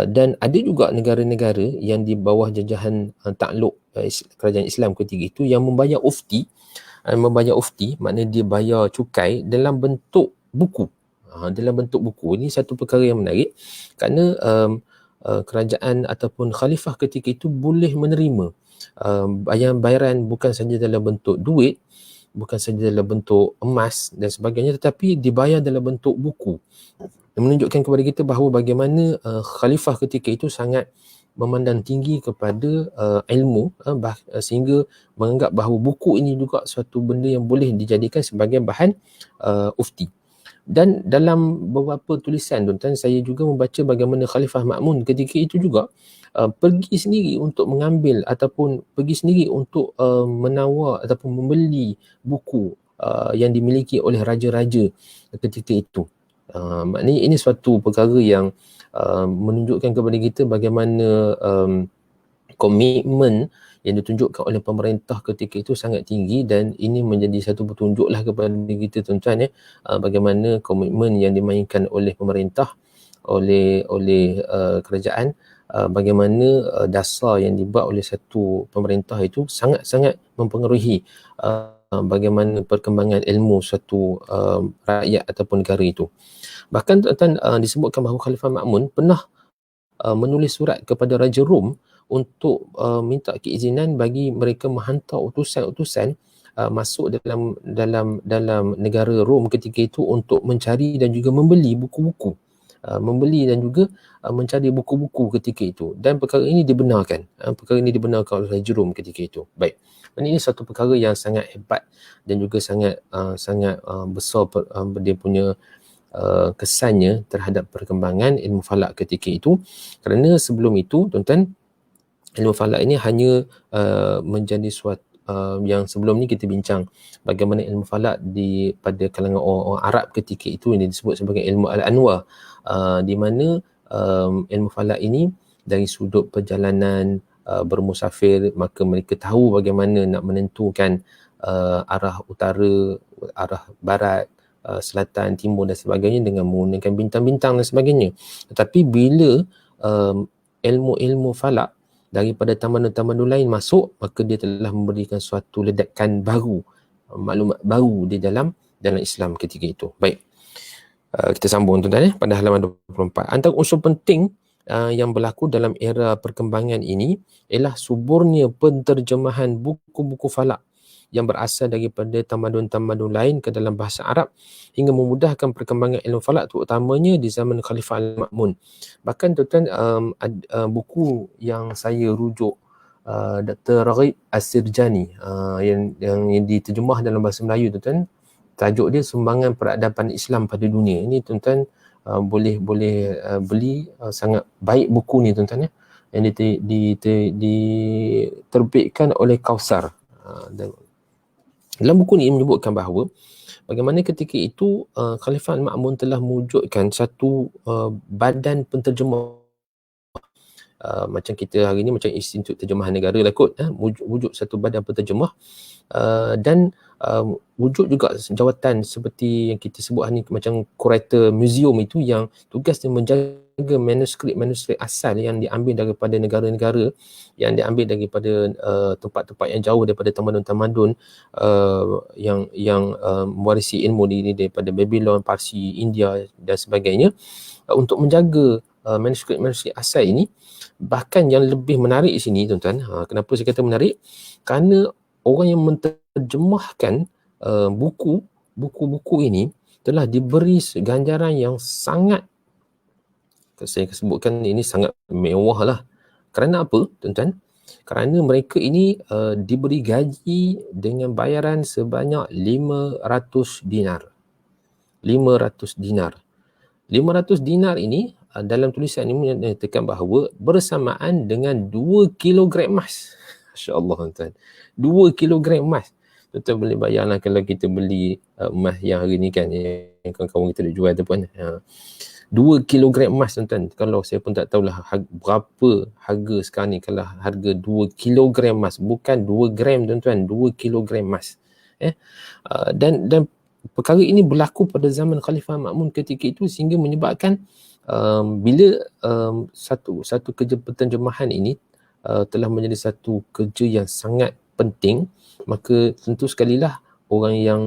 A: dan ada juga negara-negara yang di bawah jajahan takluk kerajaan Islam ketika itu yang membayar ufti, maknanya dia bayar cukai dalam bentuk buku. Dalam bentuk buku ini satu perkara yang menarik, kerana kerajaan ataupun khalifah ketika itu boleh menerima bayaran bukan saja dalam bentuk duit, bukan saja dalam bentuk emas dan sebagainya, tetapi dibayar dalam bentuk buku. Menunjukkan kepada kita bahawa bagaimana khalifah ketika itu sangat memandang tinggi kepada ilmu, sehingga menganggap bahawa buku ini juga suatu benda yang boleh dijadikan sebagai bahan ufti. Dan dalam beberapa tulisan tuan-tuan, saya juga membaca bagaimana Khalifah Ma'mun ketika itu juga pergi sendiri untuk mengambil ataupun pergi sendiri untuk menawar ataupun membeli buku yang dimiliki oleh raja-raja ketika itu. Maknanya ini suatu perkara yang menunjukkan kepada kita bagaimana komitmen yang ditunjukkan oleh pemerintah ketika itu sangat tinggi, dan ini menjadi satu petunjuklah kepada kita tuan-tuan, bagaimana komitmen yang dimainkan oleh pemerintah, oleh kerajaan, bagaimana dasar yang dibuat oleh satu pemerintah itu sangat-sangat mempengaruhi bagaimana perkembangan ilmu suatu rakyat ataupun negara itu. Bahkan tuan-tuan, disebutkan bahawa Khalifah Ma'mun pernah menulis surat kepada Raja Rom untuk minta keizinan bagi mereka menghantar utusan-utusan masuk dalam negara Rom ketika itu untuk mencari dan juga membeli buku-buku, membeli dan juga mencari buku-buku ketika itu, dan perkara ini dibenarkan. Oleh Raja Rom ketika itu. Baik. Ini satu perkara yang sangat hebat dan juga sangat besar dia punya kesannya terhadap perkembangan ilmu falak ketika itu. Kerana sebelum itu tuan-tuan, ilmu falak ini hanya menjadi suatu yang sebelum ni kita bincang bagaimana ilmu falak pada kalangan orang Arab ketika itu ini disebut sebagai ilmu al-anwa, di mana ilmu falak ini dari sudut perjalanan bermusafir, maka mereka tahu bagaimana nak menentukan arah utara, arah barat, selatan, timur dan sebagainya dengan menggunakan bintang-bintang dan sebagainya. Tetapi bila ilmu-ilmu falak daripada tamadun-tamadun lain masuk, maka dia telah memberikan suatu ledakan baru, maklumat baru di dalam Islam ketika itu. Baik. Kita sambung tuan-tuan pada halaman 24. Antara unsur penting yang berlaku dalam era perkembangan ini ialah suburnya penterjemahan buku-buku falak yang berasal daripada tamadun-tamadun lain ke dalam bahasa Arab hingga memudahkan perkembangan ilmu falak terutamanya di zaman Khalifah Al-Ma'mun. Bahkan tuan-tuan, buku yang saya rujuk Dr. Raghib As-Sirjani yang diterjemah dalam bahasa Melayu tuan-tuan, tajuk dia Sumbangan Peradaban Islam pada Dunia. Ini tuan-tuan boleh beli, sangat baik buku ni tuan-tuan yang diterbitkan oleh Kausar. Dalam buku ni menyebutkan bahawa bagaimana ketika itu Khalifah Al-Ma'mun telah mewujudkan satu badan penterjemah. Macam kita hari ni macam Institut Terjemahan Negara lah kot, wujud satu badan penterjemah, dan wujud juga jawatan seperti yang kita sebut hari ni macam kurator museum itu yang tugasnya menjaga manuskrip asal yang diambil daripada negara-negara, yang diambil daripada tempat-tempat yang jauh daripada tamadun-tamadun yang mewarisi ilmu daripada Babylon, Parsi, India dan sebagainya, untuk menjaga manuskrip asal ini. Bahkan yang lebih menarik di sini tuan-tuan, kenapa saya kata menarik? Kerana orang yang menterjemahkan buku-buku ini telah diberi ganjaran yang sangat, saya sebutkan ini sangat mewah lah. Kerana apa tuan-tuan? Kerana mereka ini diberi gaji dengan bayaran sebanyak 500 dinar. 500 dinar. 500 dinar ini dalam tulisan ini menyatakan bahawa bersamaan dengan 2 kilogram emas. Masya-Allah tuan-tuan. 2 kilogram emas. Tuan-tuan boleh bayangkan kalau kita beli emas yang hari ni kan, yang kawan-kawan kita nak jual tu pun. 2 kilogram emas tuan-tuan. Kalau saya pun tak tahulah berapa harga sekarang ni kalau harga 2 kilogram emas. Bukan 2 gram tuan-tuan, 2 kilogram emas. Dan perkara ini berlaku pada zaman Khalifah Ma'mun ketika itu sehingga menyebabkan bila satu kerja penterjemahan ini telah menjadi satu kerja yang sangat penting, maka tentu sekalilah orang yang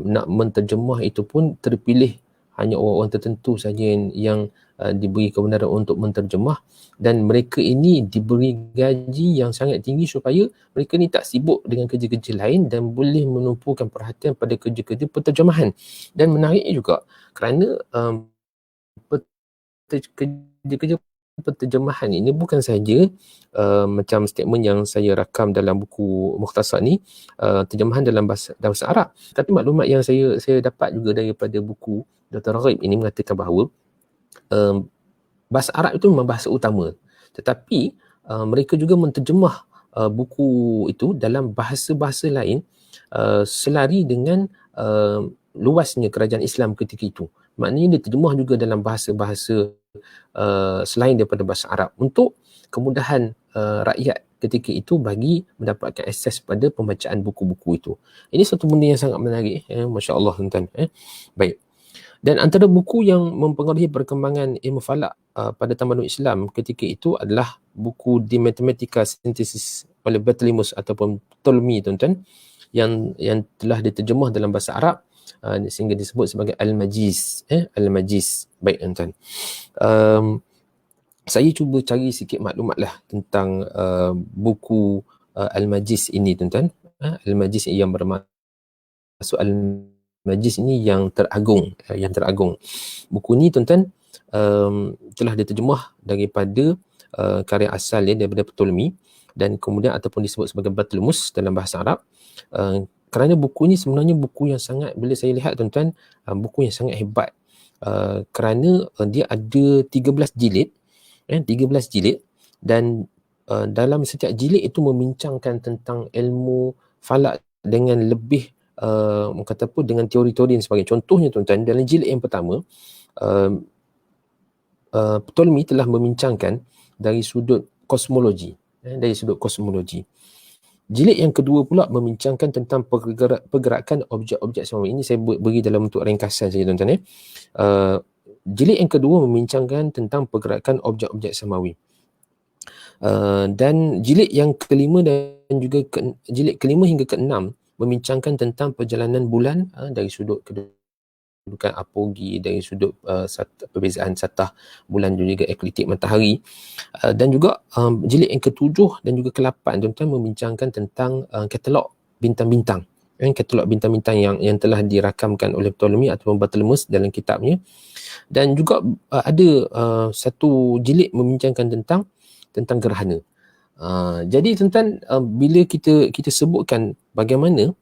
A: nak menterjemah itu pun terpilih hanya orang-orang tertentu saja yang diberi kebenaran untuk menterjemah, dan mereka ini diberi gaji yang sangat tinggi supaya mereka ni tak sibuk dengan kerja-kerja lain dan boleh menumpukan perhatian pada kerja-kerja penterjemahan. Dan menarik juga kerana kerja-kerja penterjemahan ini bukan saja macam statement yang saya rakam dalam buku Mukhtasar ni, terjemahan dalam bahasa Arab, tapi maklumat yang saya dapat juga daripada buku Dr. Raghib ini mengatakan bahawa bahasa Arab itu memang bahasa utama, tetapi mereka juga menterjemah buku itu dalam bahasa-bahasa lain selari dengan luasnya kerajaan Islam ketika itu. Maknanya dia terjemah juga dalam bahasa-bahasa selain daripada bahasa Arab untuk kemudahan rakyat ketika itu bagi mendapatkan akses pada pembacaan buku-buku itu. Ini satu benda yang sangat menarik, Masya Allah tuan-tuan. Baik. Dan antara buku yang mempengaruhi perkembangan ilmu falak pada tamadun Islam ketika itu adalah buku De Mathematica Synthesis oleh Bartholomeus ataupun Ptolemy tuan-tuan, yang telah diterjemah dalam bahasa Arab sehingga disebut sebagai Al-Majiz. Al-Majiz. Baik tuan-tuan. Saya cuba cari sikit maklumat lah tentang buku Al-Majiz ini tuan-tuan. Al-Majiz yang bermaksud Al-Majiz ini yang teragung. Buku ni tuan-tuan telah diterjemah daripada karya asal daripada Ptolemy dan kemudian ataupun disebut sebagai Bartholomeus dalam bahasa Arab. Kerana buku ni sebenarnya buku yang sangat, bila saya lihat tuan-tuan, buku yang sangat hebat. Kerana dia ada 13 jilid, 13 jilid, dan dalam setiap jilid itu membincangkan tentang ilmu falak dengan lebih kata apa, dengan teori-teori dan sebagainya. Contohnya tuan-tuan, dalam jilid yang pertama Ptolemy telah membincangkan dari sudut kosmologi. Jilid yang kedua pula membincangkan tentang pergerakan objek-objek semawi. Ini saya beri dalam bentuk ringkasan saja tuan-tuan. Jilid yang kedua membincangkan tentang pergerakan objek-objek semawi. Dan jilid yang kelima dan juga jilid kelima hingga keenam membincangkan tentang perjalanan bulan dari sudut kedua kedudukan apogi, dari sudut perbezaan satah bulan dan juga ekliptik matahari, dan juga jilid yang ke-7 dan juga ke-8 tuan-tuan membincangkan tentang katalog bintang-bintang, katalog bintang-bintang yang telah dirakamkan oleh Ptolemy atau Bartolomæus dalam kitabnya. Dan juga ada satu jilid membincangkan tentang gerhana. Jadi tuan-tuan, bila kita sebutkan bagaimana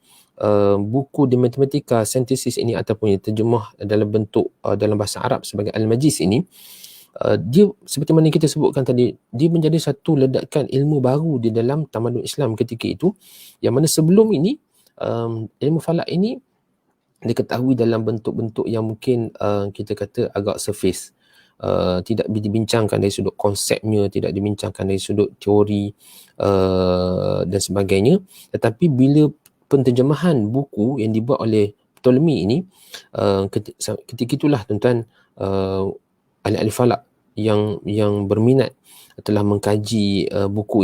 A: buku The Mathematica Synthesis ini ataupun terjemah dalam bentuk dalam bahasa Arab sebagai Al-Majiz ini, dia seperti mana kita sebutkan tadi, dia menjadi satu ledakan ilmu baru di dalam tamadun Islam ketika itu, yang mana sebelum ini ilmu falak ini diketahui dalam bentuk-bentuk yang mungkin kita kata agak surface, tidak dibincangkan dari sudut konsepnya, tidak dibincangkan dari sudut teori dan sebagainya. Tetapi bila penterjemahan buku yang dibuat oleh Ptolemy ini, ketika itulah tuan-tuan, ahli-ahli falak yang berminat telah mengkaji buku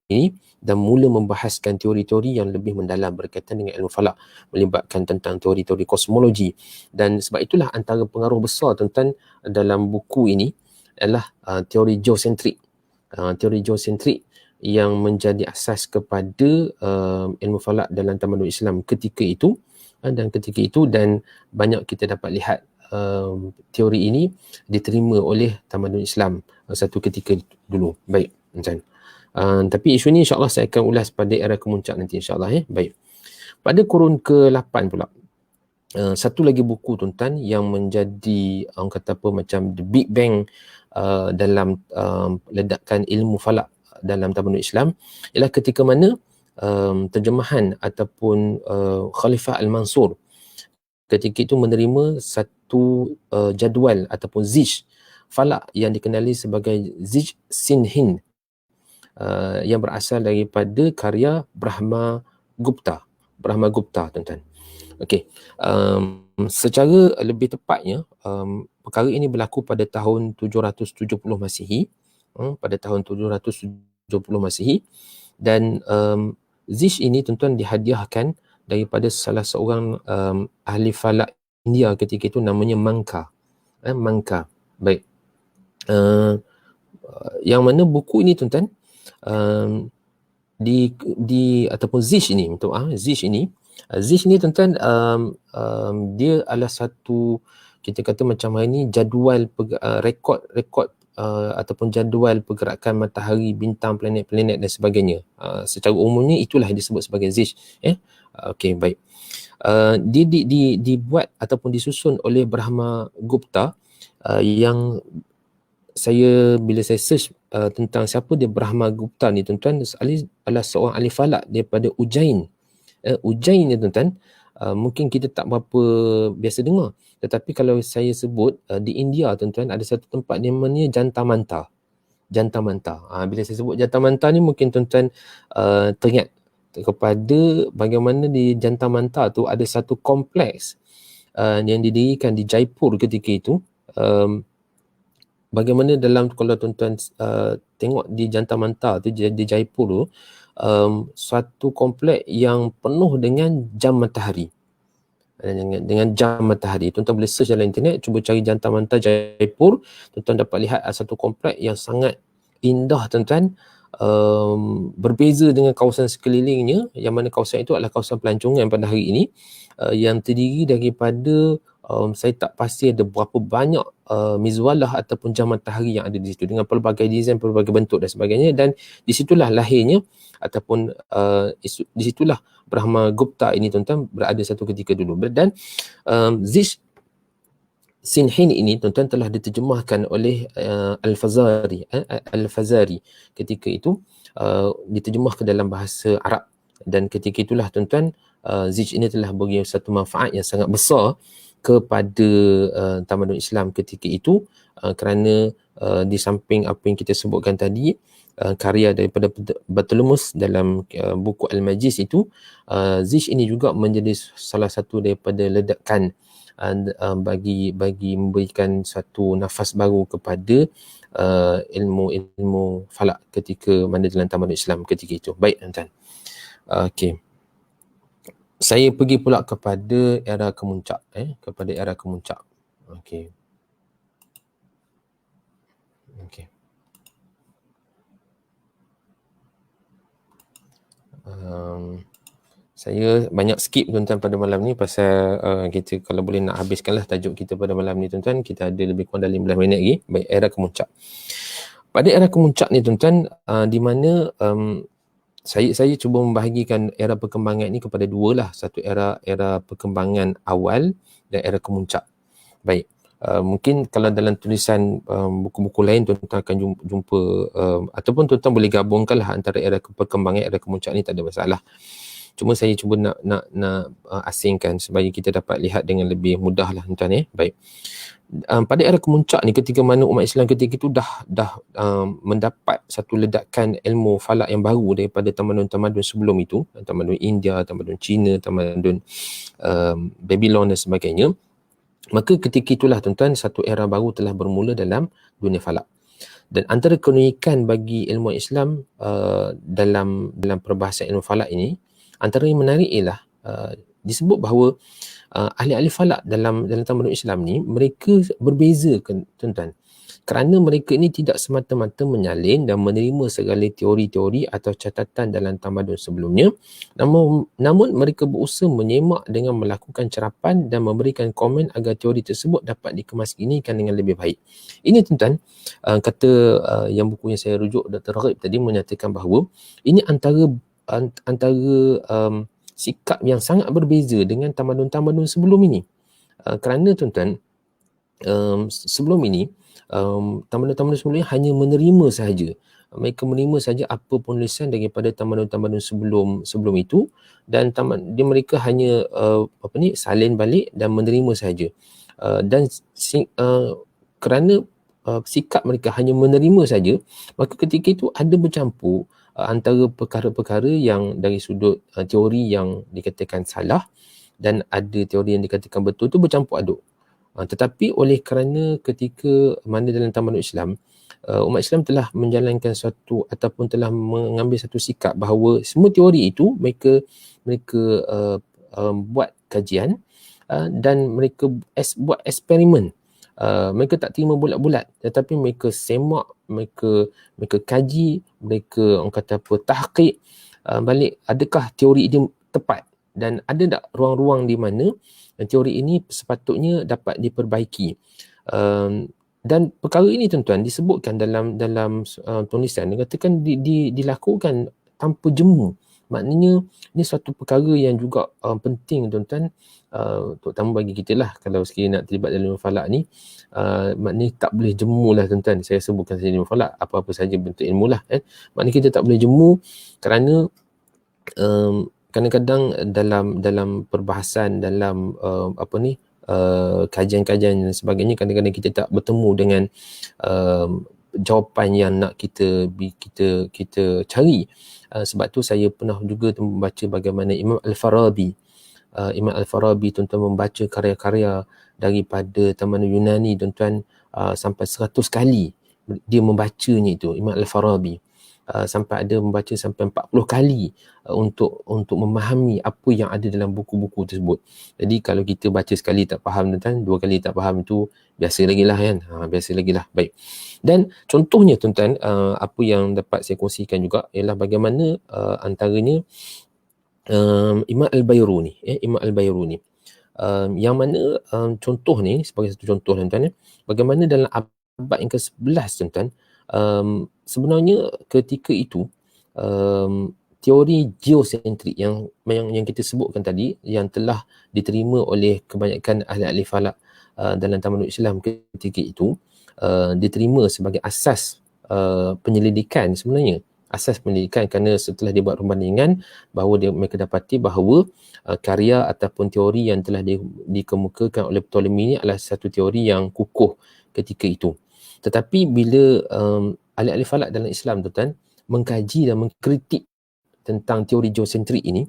A: ini dan mula membahaskan teori-teori yang lebih mendalam berkaitan dengan ilmu falak, melibatkan tentang teori-teori kosmologi. Dan sebab itulah antara pengaruh besar tuan-tuan dalam buku ini adalah teori geosentrik. Teori geosentrik yang menjadi asas kepada ilmu falak dalam tamadun Islam ketika itu, dan banyak kita dapat lihat teori ini diterima oleh tamadun Islam satu ketika dulu. Baik, tuan-tuan. Tapi isu ni insyaAllah saya akan ulas pada era kemuncak nanti insyaAllah. Baik. Pada kurun ke-8 pula, satu lagi buku tuan-tuan yang menjadi orang kata apa macam the Big Bang dalam ledakan ilmu falak dalam tamadun Islam, ialah ketika mana terjemahan ataupun Khalifah Al-Mansur ketika itu menerima satu jadual ataupun zij falak yang dikenali sebagai Zij Sinhin, yang berasal daripada karya Brahma Gupta, tuan-tuan. Okey, secara lebih tepatnya perkara ini berlaku pada tahun 770 Masihi, pada tahun 770 Masihi, dan Zij ini tuan-tuan dihadiahkan daripada salah seorang ahli falak India ketika itu, namanya Manka. Baik. Yang mana buku ini tuan-tuan, ataupun Zij ini, Zij ini tuan-tuan, dia adalah satu, kita kata macam hari ni, jadual rekod ataupun jadual pergerakan matahari, bintang, planet-planet dan sebagainya. Secara umumnya itulah yang disebut sebagai Zij. Okey, baik. Dibuat ataupun disusun oleh Brahma Gupta, yang bila saya search tentang siapa dia Brahma Gupta ni tuan-tuan, adalah seorang ahli falak daripada Ujjain. Ujjain ni tuan-tuan, mungkin kita tak berapa biasa dengar, tetapi kalau saya sebut di India tuan-tuan, ada satu tempat namanya Jantamanta. Bila saya sebut Jantamanta ni, mungkin tuan-tuan teringat kepada bagaimana di Jantamanta tu ada satu kompleks yang didirikan di Jaipur ketika itu. Bagaimana dalam, kalau tuan-tuan tengok di Jantamanta tu, di Jaipur tu, suatu kompleks yang penuh dengan jam matahari. Dengan jam matahari. Tuan-tuan boleh search dalam internet, cuba cari Jantamanta Jaipur, tuan-tuan dapat lihat satu kompleks yang sangat indah tuan-tuan, berbeza dengan kawasan sekelilingnya, yang mana kawasan itu adalah kawasan pelancongan pada hari ini, yang terdiri daripada saya tak pasti ada berapa banyak mizwalah ataupun jam matahari yang ada di situ dengan pelbagai desain, pelbagai bentuk dan sebagainya. Dan di situlah lahirnya ataupun di situlah Brahma Gupta ini tuan-tuan berada satu ketika dulu. Dan Zij Sinhin ini tuan-tuan telah diterjemahkan oleh Al-Fazari ketika itu, diterjemah ke dalam bahasa Arab. Dan ketika itulah tuan-tuan, Zij ini telah beri satu manfaat yang sangat besar kepada tamadun Islam ketika itu, kerana di samping apa yang kita sebutkan tadi, karya daripada Bartolomæus dalam buku Al-Majiz itu, Zij ini juga menjadi salah satu daripada ledakan bagi memberikan satu nafas baru kepada ilmu falak ketika mana dalam tamadun Islam ketika itu. Baik tuan-tuan. Okey. saya pergi pula kepada era kemuncak, kepada era kemuncak. Okey. Okey. Saya banyak skip tuan-tuan pada malam ni pasal kita kalau boleh nak habiskanlah tajuk kita pada malam ni tuan-tuan. Kita ada lebih kurang dalam 15 minit lagi. Baik, era kemuncak. Pada era kemuncak ni tuan-tuan, di mana saya cuba membahagikan era perkembangan ni kepada dua lah. Satu era perkembangan awal dan era kemuncak. Baik. Mungkin kalau dalam tulisan buku-buku lain tuan-tuan akan jumpa ataupun tuan-tuan boleh gabungkanlah antara era perkembangan era kemuncak ni, tak ada masalah. Cuma saya cuba nak asingkan supaya kita dapat lihat dengan lebih mudah lah tuan-tuan. Baik. Pada era kemuncak ni, ketika mana umat Islam ketika itu dah mendapat satu ledakan ilmu falak yang baru daripada tamadun-tamadun sebelum itu, tamadun India, tamadun Cina, tamadun Babylon dan sebagainya. Maka ketika itulah tuan-tuan, satu era baru telah bermula dalam dunia falak. Dan antara keunikan bagi ilmu Islam dalam perbahasan ilmu falak ini, antara yang menarik ialah disebut bahawa ahli-ahli falak dalam tamadun Islam ni, mereka berbeza tuan-tuan. Kerana mereka ni tidak semata-mata menyalin dan menerima segala teori-teori atau catatan dalam tamadun sebelumnya, namun mereka berusaha menyemak dengan melakukan cerapan dan memberikan komen agar teori tersebut dapat dikemasginikan dengan lebih baik. Ini tuan-tuan, kata yang buku yang saya rujuk, Dr. Raghib tadi menyatakan bahawa ini antara sikap yang sangat berbeza dengan tamadun-tamadun sebelum ini. Kerana tuan-tuan, sebelum ini tamadun-tamadun sebelum ini hanya menerima sahaja. Mereka menerima sahaja apa penulisan daripada tamadun-tamadun sebelum itu, dan mereka hanya salin balik dan menerima sahaja. Dan kerana sikap mereka hanya menerima saja, maka ketika itu ada bercampur antara perkara-perkara yang dari sudut teori yang dikatakan salah dan ada teori yang dikatakan betul, tu bercampur aduk. Tetapi oleh kerana ketika mana dalam tamadun Islam, umat Islam telah menjalankan suatu ataupun telah mengambil satu sikap bahawa semua teori itu mereka buat kajian dan mereka buat eksperimen. Mereka tak terima bulat-bulat, tetapi mereka semak, mereka kaji, mereka orang kata apa, tahqiq balik adakah teori ini tepat dan ada tak ruang-ruang di mana teori ini sepatutnya dapat diperbaiki. Dan perkara ini tuan-tuan disebutkan dalam tulisan, dikatakan dilakukan tanpa jemu. Maknanya ini suatu perkara yang juga penting tuan-tuan, terutama bagi kita lah kalau sekiranya nak terlibat dalam ilmu falak ni. Maknanya tak boleh jemu lah tuan-tuan. Saya sebutkan saja ilmu falak, apa-apa saja bentuk ilmu lah. Maknanya kita tak boleh jemu kerana kadang-kadang dalam perbahasan, dalam kajian-kajian dan sebagainya, kadang-kadang kita tak bertemu dengan jawapan yang nak kita cari. Sebab tu saya pernah juga membaca bagaimana Imam Al-Farabi tuan-tuan membaca karya-karya daripada tamadun Yunani tuan-tuan, sampai 100 kali dia membacanya itu, Imam Al-Farabi. Sampai ada membaca sampai 40 kali untuk memahami apa yang ada dalam buku-buku tersebut. Jadi kalau kita baca sekali tak faham tuan-tuan, 2 kali tak faham, itu biasa lagi lah kan. Biasa lagi lah. Baik. Dan contohnya tuan-tuan, apa yang dapat saya kongsikan juga ialah bagaimana antaranya Imam Al-Bayruni. Imam Al-Bayruni. Yang mana contoh ni, sebagai satu contoh tuan-tuan, bagaimana dalam abad yang ke-11 tuan-tuan, sebenarnya ketika itu teori geosentrik yang kita sebutkan tadi, yang telah diterima oleh kebanyakan ahli-ahli falak dalam tamadun Islam ketika itu, diterima sebagai asas penyelidikan sebenarnya. Asas penyelidikan, kerana setelah dia buat perbandingan, bahawa mereka dapati bahawa karya ataupun teori yang telah dikemukakan oleh Ptolemy ini adalah satu teori yang kukuh ketika itu. Tetapi bila ahli-ahli falak dalam Islam tuan-tuan mengkaji dan mengkritik tentang teori geosentrik ini,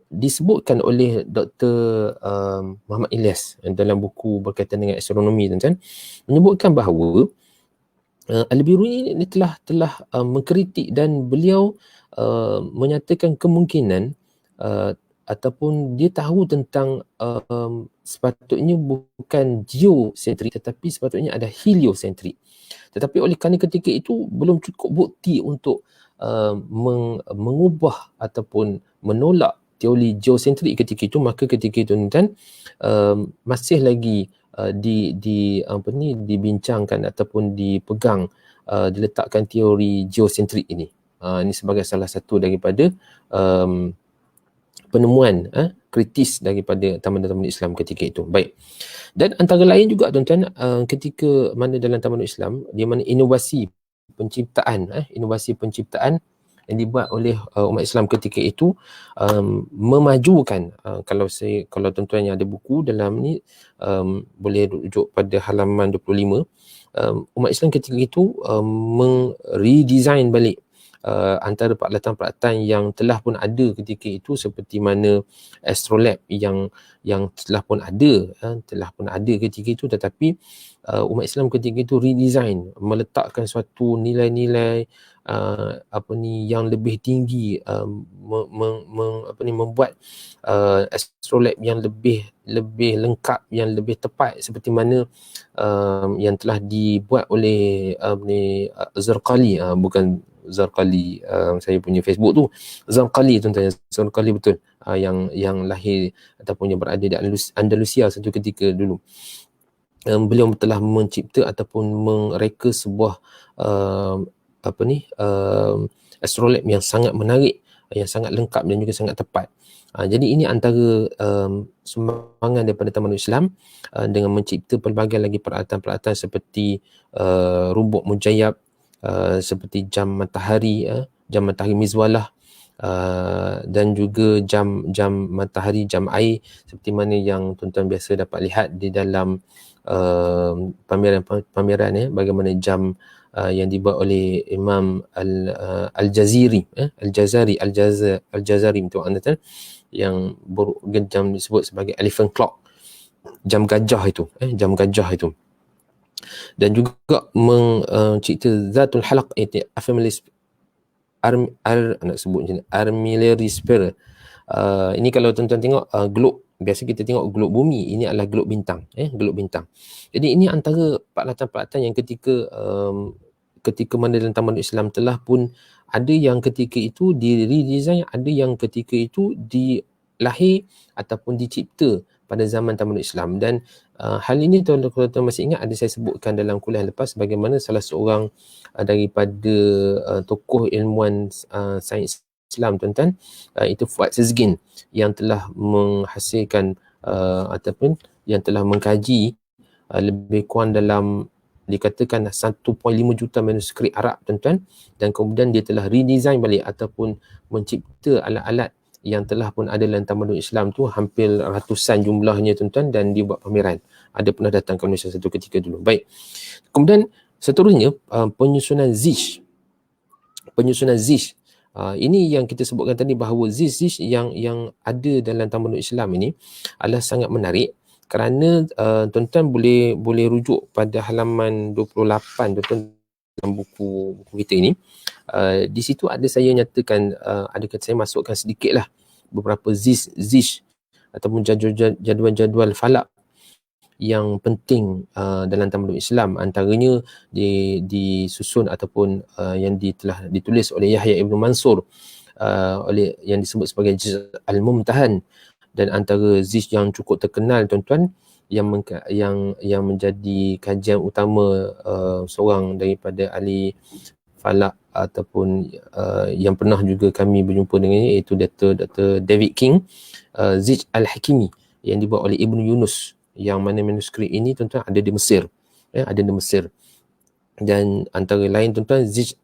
A: disebutkan oleh Dr. Muhammad Ilyas dalam buku berkaitan dengan astronomi tuan-tuan, menyebutkan bahawa Al-Biruni ini telah mengkritik dan beliau menyatakan kemungkinan ataupun dia tahu tentang sepatutnya bukan geosentrik tetapi sepatutnya ada heliosentrik. Tetapi oleh kerana ketika itu belum cukup bukti untuk mengubah ataupun menolak teori geosentrik ketika itu, maka ketika itu tuan masih lagi dibincangkan ataupun dipegang, diletakkan teori geosentrik ini. Ini sebagai salah satu daripada penemuan kritis daripada Tamadun Islam ketika itu. Baik. Dan antara lain juga tuan-tuan, ketika mana dalam Tamadun Islam, di mana inovasi penciptaan yang dibuat oleh umat Islam ketika itu memajukan, kalau tuan-tuan yang ada buku dalam ni boleh rujuk pada halaman 25, umat Islam ketika itu redesign balik antara peralatan-peralatan yang telah pun ada ketika itu, seperti mana astrolab yang telah pun ada ketika itu, tetapi umat Islam ketika itu redesign, meletakkan suatu nilai-nilai yang lebih tinggi, membuat astrolab yang lebih lengkap, yang lebih tepat, seperti mana yang telah dibuat oleh Zarqali, bukan Zarqali saya punya Facebook tu, Zarqali tuan-tuan, Zarqali betul, yang lahir ataupun yang berada di Andalusia satu ketika dulu. Beliau telah mencipta ataupun mereka sebuah astrolab yang sangat menarik, yang sangat lengkap dan juga sangat tepat. Jadi ini antara sumbangan daripada Tamadun Islam dengan mencipta pelbagai lagi peralatan-peralatan seperti rubuk mujayyab, seperti jam matahari mizwalah, dan juga jam matahari, jam air, seperti mana yang tuan-tuan biasa dapat lihat di dalam pameran bagaimana jam yang dibuat oleh Imam Al-Jazari untuk anda yang jam disebut sebagai elephant clock, jam gajah itu, dan juga mencipta Zatul Halaq, armillary sphere. Ini kalau tuan-tuan tengok globe, biasa kita tengok globe bumi, ini adalah globe bintang, globe bintang. Jadi ini antara peralatan-peralatan yang ketika mana dalam Tamadun Islam telah pun ada yang ketika itu di redesign, ada yang ketika itu dilahir ataupun dicipta pada zaman Tamadun Islam. Dan hal ini tuan-tuan masih ingat, ada saya sebutkan dalam kuliah lepas bagaimana salah seorang daripada tokoh ilmuwan sains Islam tuan-tuan, itu Fuad Sezgin, yang telah menghasilkan ataupun yang telah mengkaji lebih kurang dalam dikatakan 1.5 juta manuskrip Arab tuan-tuan, dan kemudian dia telah redesign balik ataupun mencipta alat-alat yang telah pun ada dalam Tamadun Islam tu, hampir ratusan jumlahnya tuan-tuan, dan dia buat pameran. Ada pernah datang ke Malaysia satu ketika dulu. Baik. Kemudian seterusnya penyusunan Zish. Ini yang kita sebutkan tadi, bahawa Zish yang ada dalam Tamadun Islam ini adalah sangat menarik, kerana tuan-tuan boleh rujuk pada halaman 28 tuan-tuan dalam buku kita ini. Di situ ada saya nyatakan, saya masukkan sedikitlah beberapa zish ataupun jadual-jadual falak yang penting dalam Tamadun Islam. Antaranya disusun ataupun yang telah ditulis oleh Yahya Ibn Mansur, oleh yang disebut sebagai Al-Mumtahan. Dan antara zish yang cukup terkenal tuan-tuan, yang menjadi kajian utama seorang daripada ahli falak ataupun yang pernah juga kami berjumpa dengannya, iaitu Dr. David King, Zish Al-Hakimi, yang dibuat oleh Ibn Yunus, yang mana manuskrip ini tuan-tuan ada di Mesir, dan antara lain tuan-tuan Zish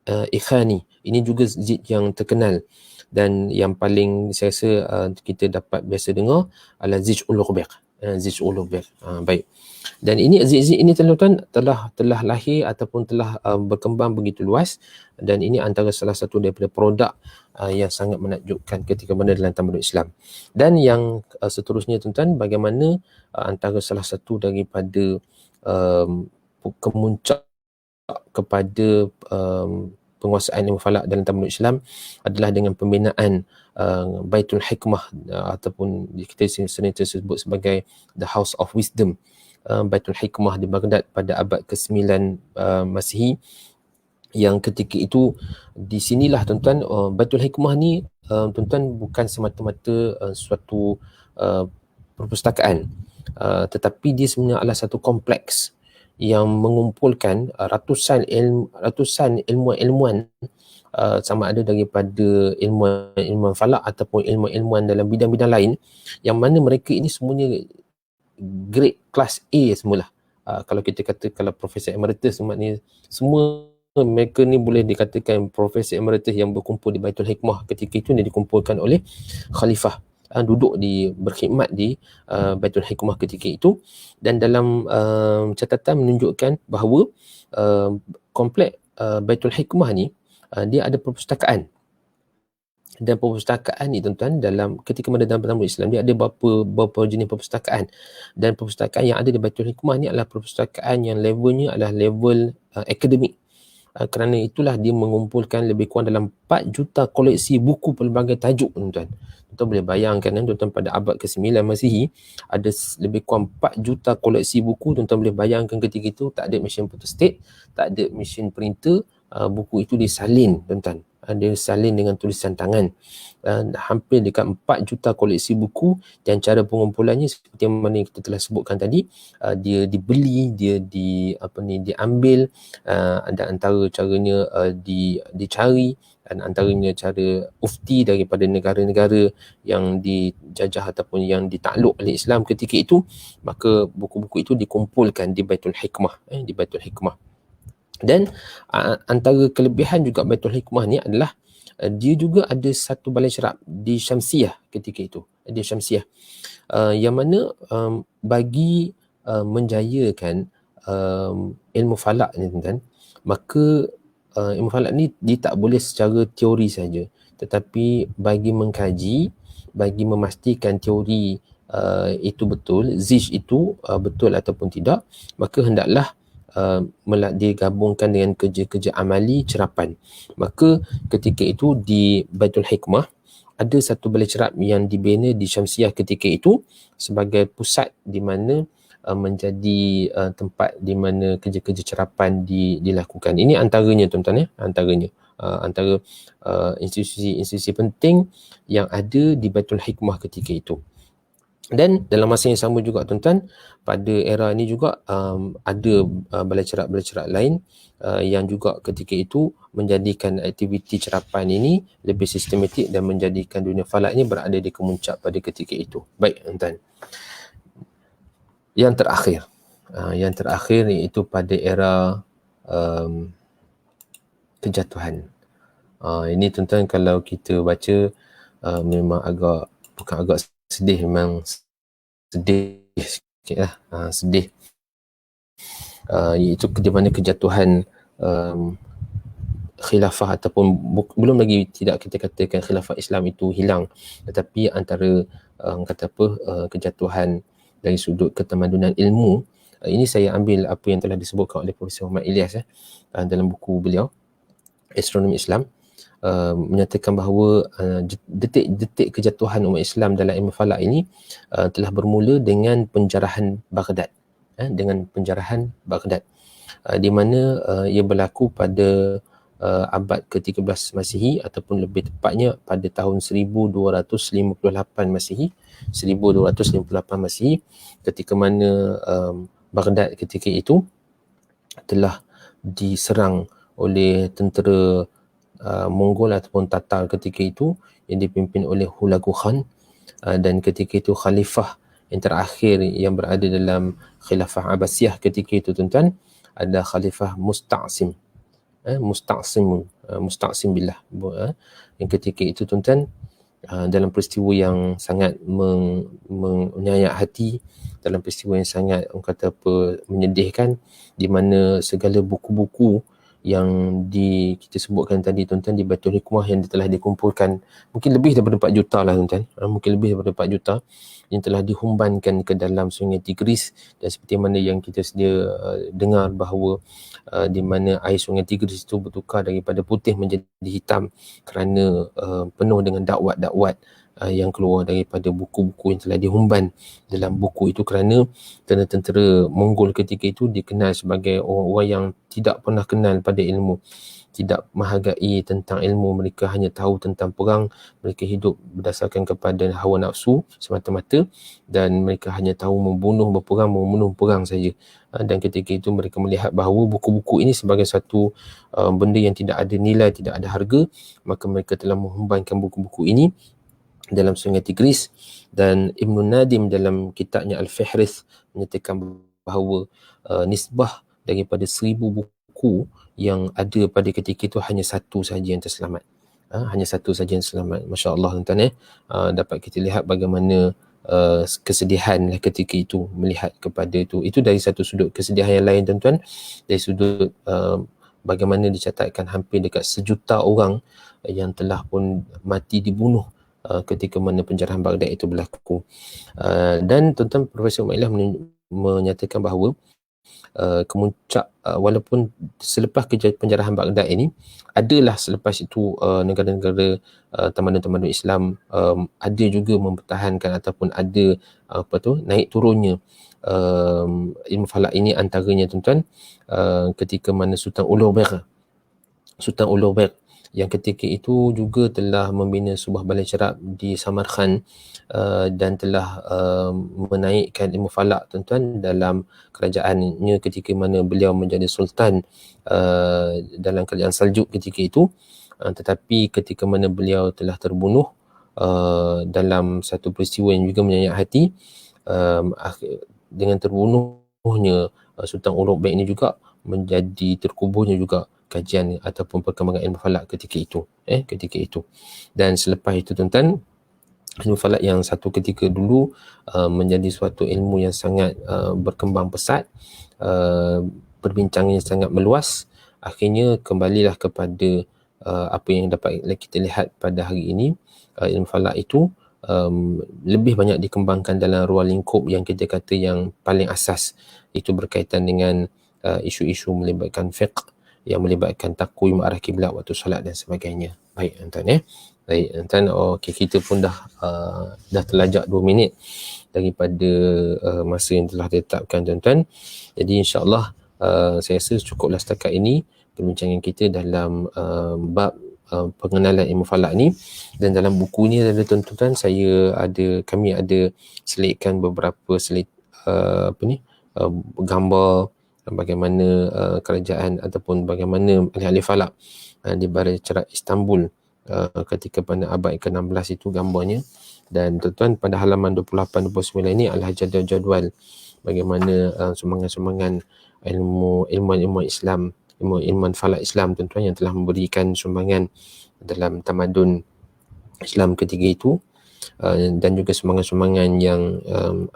A: Ikhani, ini juga zish yang terkenal. Dan yang paling saya rasa kita dapat biasa dengar adalah Zish Ul-Lughbiq. Baik. Dan ini zish ini tuan-tuan telah lahir ataupun telah berkembang begitu luas, dan ini antara salah satu daripada produk yang sangat menakjubkan ketika mana dalam Tamadun Islam. Dan yang seterusnya tuan-tuan, bagaimana antara salah satu daripada kemuncak kepada penguasaan ilmu falak dalam tamadun Islam adalah dengan pembinaan Baitul Hikmah ataupun kita sering tersebut sebagai The House of Wisdom, Baitul Hikmah di Baghdad pada abad ke-9 Masihi, yang ketika itu di sinilah tuan-tuan Baitul Hikmah ni tuan-tuan bukan semata-mata suatu perpustakaan, tetapi dia sebenarnya adalah satu kompleks yang mengumpulkan ratusan ilmuwan sama ada daripada ilmuwan falak ataupun ilmuwan dalam bidang-bidang lain, yang mana mereka ini semuanya grade kelas A semula. Kalau kita kata kalau Profesor Emeritus, maknanya semua mereka ni boleh dikatakan Profesor Emeritus yang berkumpul di Baitul Hikmah ketika itu, yang dikumpulkan oleh Khalifah, duduk berkhidmat di Baitul Hikmah ketika itu. Dan dalam catatan menunjukkan bahawa komplek Baitul Hikmah ni dia ada perpustakaan. Dan perpustakaan ni tuan-tuan, dalam ketika mana dalam tamadun Islam dia ada beberapa jenis perpustakaan, dan perpustakaan yang ada di Baitul Hikmah ni adalah perpustakaan yang levelnya adalah level akademik. Kerana itulah dia mengumpulkan lebih kurang dalam 4 juta koleksi buku pelbagai tajuk tuan-tuan. Tuan-tuan boleh bayangkan tuan-tuan, pada abad ke-9 Masihi ada lebih kurang 4 juta koleksi buku. Tuan-tuan boleh bayangkan ketika itu tak ada mesin photostat, tak ada mesin printer, buku itu disalin tuan-tuan. Dia salin dengan tulisan tangan, hampir dekat 4 juta koleksi buku. Dan cara pengumpulannya seperti yang mana kita telah sebutkan tadi, dia dibeli, dia diambil, ada antara caranya dicari, dan antaranya cara ufti daripada negara-negara yang dijajah ataupun yang ditakluk oleh Islam ketika itu. Maka buku-buku itu dikumpulkan di Baitul Hikmah, di Baitul Hikmah. Dan antara kelebihan juga Baitul Hikmah ni adalah dia juga ada satu balai cerap di Syamsiah ketika itu, di Syamsiah, yang mana bagi menjayakan ilmu falak ni tuan-tuan, maka ilmu falak ni dia tak boleh secara teori saja, tetapi bagi mengkaji, bagi memastikan teori itu betul, zish itu betul ataupun tidak, maka hendaklah digabungkan dengan kerja-kerja amali cerapan. Maka ketika itu di Baitul Hikmah ada satu balai cerap yang dibina di Syamsiah ketika itu sebagai pusat di mana menjadi tempat di mana kerja-kerja cerapan dilakukan. Ini antaranya tuan-tuan, antaranya antara institusi-institusi penting yang ada di Baitul Hikmah ketika itu. Dan dalam masa yang sama juga tuan-tuan, pada era ini juga ada balai cerap lain yang juga ketika itu menjadikan aktiviti cerapan ini lebih sistematik dan menjadikan dunia falak ini berada di kemuncak pada ketika itu. Baik tuan-tuan. Yang terakhir iaitu pada era kejatuhan. Ini tuan-tuan kalau kita baca memang bukan agak sedih, memang sedih sikit lah, sedih. Iaitu di mana kejatuhan khilafah ataupun belum lagi tidak kita katakan khilafah Islam itu hilang, tetapi antara kejatuhan dari sudut ketamadunan ilmu. Ini saya ambil apa yang telah disebutkan oleh Profesor Muhammad Ilyas dalam buku beliau Astronomi Islam, menyatakan bahawa detik-detik kejatuhan umat Islam dalam ilmu falak ini telah bermula dengan penjarahan Baghdad, di mana ia berlaku pada abad ke-13 Masihi ataupun lebih tepatnya pada tahun 1258 Masihi, ketika mana Baghdad ketika itu telah diserang oleh tentera Mongol ataupun Tatar ketika itu yang dipimpin oleh Hulagu Khan, dan ketika itu khalifah yang terakhir yang berada dalam khilafah Abbasiyah ketika itu tuan-tuan adalah Khalifah Musta'sim billah, yang ketika itu tuan-tuan dalam peristiwa yang sangat menyayat hati, dalam peristiwa yang sangat menyedihkan, di mana segala buku-buku yang kita sebutkan tadi tuan-tuan di Baitul Hikmah yang telah dikumpulkan mungkin lebih daripada 4 juta lah tuan-tuan, mungkin lebih daripada 4 juta yang telah dihumbankan ke dalam Sungai Tigris. Dan seperti mana yang kita sedia dengar bahawa di mana air Sungai Tigris itu bertukar daripada putih menjadi hitam kerana penuh dengan dakwat-dakwat yang keluar daripada buku-buku yang telah dihumban dalam buku itu, kerana tentera-tentera Mongol ketika itu dikenal sebagai orang-orang yang tidak pernah kenal pada ilmu, tidak menghargai tentang ilmu. Mereka hanya tahu tentang perang, mereka hidup berdasarkan kepada hawa nafsu semata-mata, dan mereka hanya tahu membunuh perang saja. Dan ketika itu mereka melihat bahawa buku-buku ini sebagai satu benda yang tidak ada nilai, tidak ada harga, maka mereka telah menghumbankan buku-buku ini dalam Sungai Tigris. Dan Ibn Nadim dalam kitabnya Al-Fihrith menyatakan bahawa nisbah daripada 1000 buku yang ada pada ketika itu hanya satu saja yang terselamat. Hanya satu saja yang selamat. Masya Allah tuan-tuan, dapat kita lihat bagaimana kesedihan ketika itu melihat kepada itu. Itu dari satu sudut. Kesedihan yang lain tuan-tuan, dari sudut bagaimana dicatatkan hampir dekat 1 juta orang yang telah pun mati dibunuh ketika mana penjarahan Baghdad itu berlaku. Dan tuan-tuan, Profesor Umairah menyatakan bahawa kemuncak walaupun selepas penjarahan Baghdad ini, adalah selepas itu negara-negara tamadun-tamadun Islam ada juga mempertahankan ataupun ada naik turunnya ilmu falak ini. Antaranya tuan-tuan, ketika mana Sultan Ulugh Beg yang ketika itu juga telah membina sebuah balai cerap di Samarkand dan telah menaikkan ilmu falak tuan-tuan dalam kerajaannya ketika mana beliau menjadi sultan dalam kerajaan Saljuk ketika itu. Tetapi ketika mana beliau telah terbunuh dalam satu peristiwa yang juga menyenyak hati, dengan terbunuhnya Sultan Ulugh Beg ini juga menjadi terkuburnya juga kajian ataupun perkembangan ilmu falak ketika itu. Dan selepas itu tuan-tuan, ilmu falak yang satu ketika dulu menjadi suatu ilmu yang sangat berkembang pesat, perbincangannya sangat meluas, akhirnya kembalilah kepada apa yang dapat kita lihat pada hari ini. Ilmu falak itu lebih banyak dikembangkan dalam ruang lingkup yang kita kata yang paling asas, itu berkaitan dengan isu-isu melibatkan fiqh, yang melibatkan takwim arah kiblat waktu solat dan sebagainya. Baik tuan-tuan, baik tuan-tuan, okey, kita pun dah terlajak 2 minit daripada masa yang telah ditetapkan tuan-tuan. Jadi insya-Allah saya rasa cukuplah setakat ini perbincangan kita dalam bab pengenalan ilmu falak ni. Dan dalam buku ni ada tuan-tuan, kami ada selitkan beberapa gambar bagaimana kerajaan ataupun bagaimana ahli-ahli falak di Balai Cerap Istanbul ketika pada abad ke-16 itu gambarnya. Dan tuan-tuan, pada halaman 28-29 ini adalah jadual-jadual bagaimana sumbangan-sumbangan ilmu Islam, ilmu falak Islam tuan-tuan yang telah memberikan sumbangan dalam tamadun Islam ketika itu. Dan juga sumbangan-sumbangan yang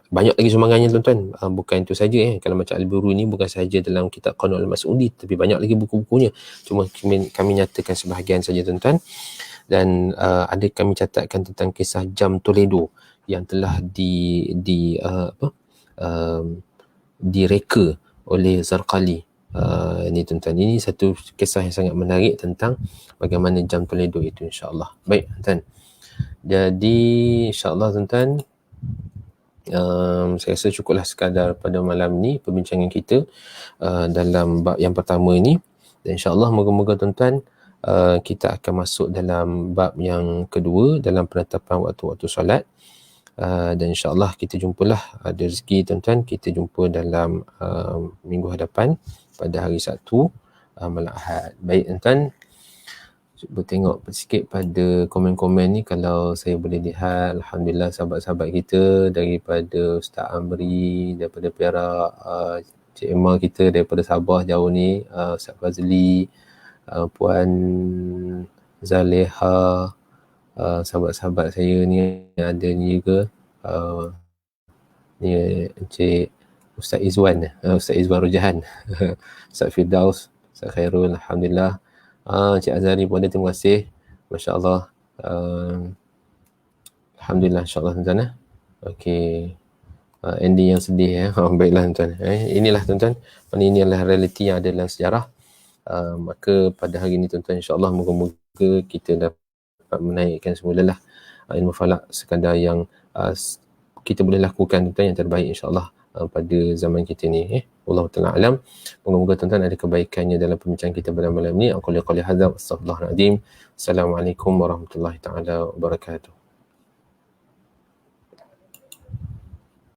A: banyak lagi sumbangannya tuan-tuan. Bukan itu saja kalau macam Al-Biru ni bukan sahaja dalam kitab Qanun Al-Mas'udi, tapi banyak lagi buku-bukunya. Cuma kami nyatakan sebahagian saja tuan-tuan. Dan ada kami catatkan tentang kisah Jam Toledo yang telah direka oleh Zarqali. Ini tuan-tuan, ini satu kisah yang sangat menarik tentang bagaimana Jam Toledo itu, insya-Allah. Baik tuan-tuan. Jadi insya-Allah tuan-tuan, saya rasa cukuplah sekadar pada malam ni perbincangan kita dalam bab yang pertama ini. Dan insya-Allah moga-moga tuan-tuan kita akan masuk dalam bab yang kedua dalam penetapan waktu-waktu solat. Dan insya-Allah kita jumpalah, ada rezeki tuan-tuan, kita jumpa dalam minggu hadapan pada hari Sabtu malam Ahad. Baik tuan-tuan, cuba tengok sikit pada komen-komen ni kalau saya boleh lihat. Alhamdulillah, sahabat-sahabat kita daripada Ustaz Amri daripada Perak, Cik Emma kita daripada Sabah jauh ni, Ustaz Fazli, Puan Zaleha, sahabat-sahabat saya ni ada ni juga, ni Encik Ustaz Izwan Rujahan, Ustaz Firdaus, Ustaz Khairul, Alhamdulillah. Cik Azhari pun ada, terima kasih. Masya Allah. Alhamdulillah, insyaAllah tuan-tuan. Okey. Ending yang sedih ya. Baiklah tuan-tuan. Inilah tuan-tuan, ini adalah realiti yang ada dalam sejarah. Maka pada hari ini tuan-tuan, insyaAllah moga-moga kita dapat menaikkan semulalah ilmu falak sekadar yang kita boleh lakukan tuan-tuan yang terbaik insyaAllah pada zaman kita ni. Allah Ta'ala alam. Moga-moga tuan-tuan ada kebaikannya dalam pembincangan kita pada malam ni. Aku lihat hadza, astaghfirullahaladzim. Assalamualaikum warahmatullahi taala wabarakatuh.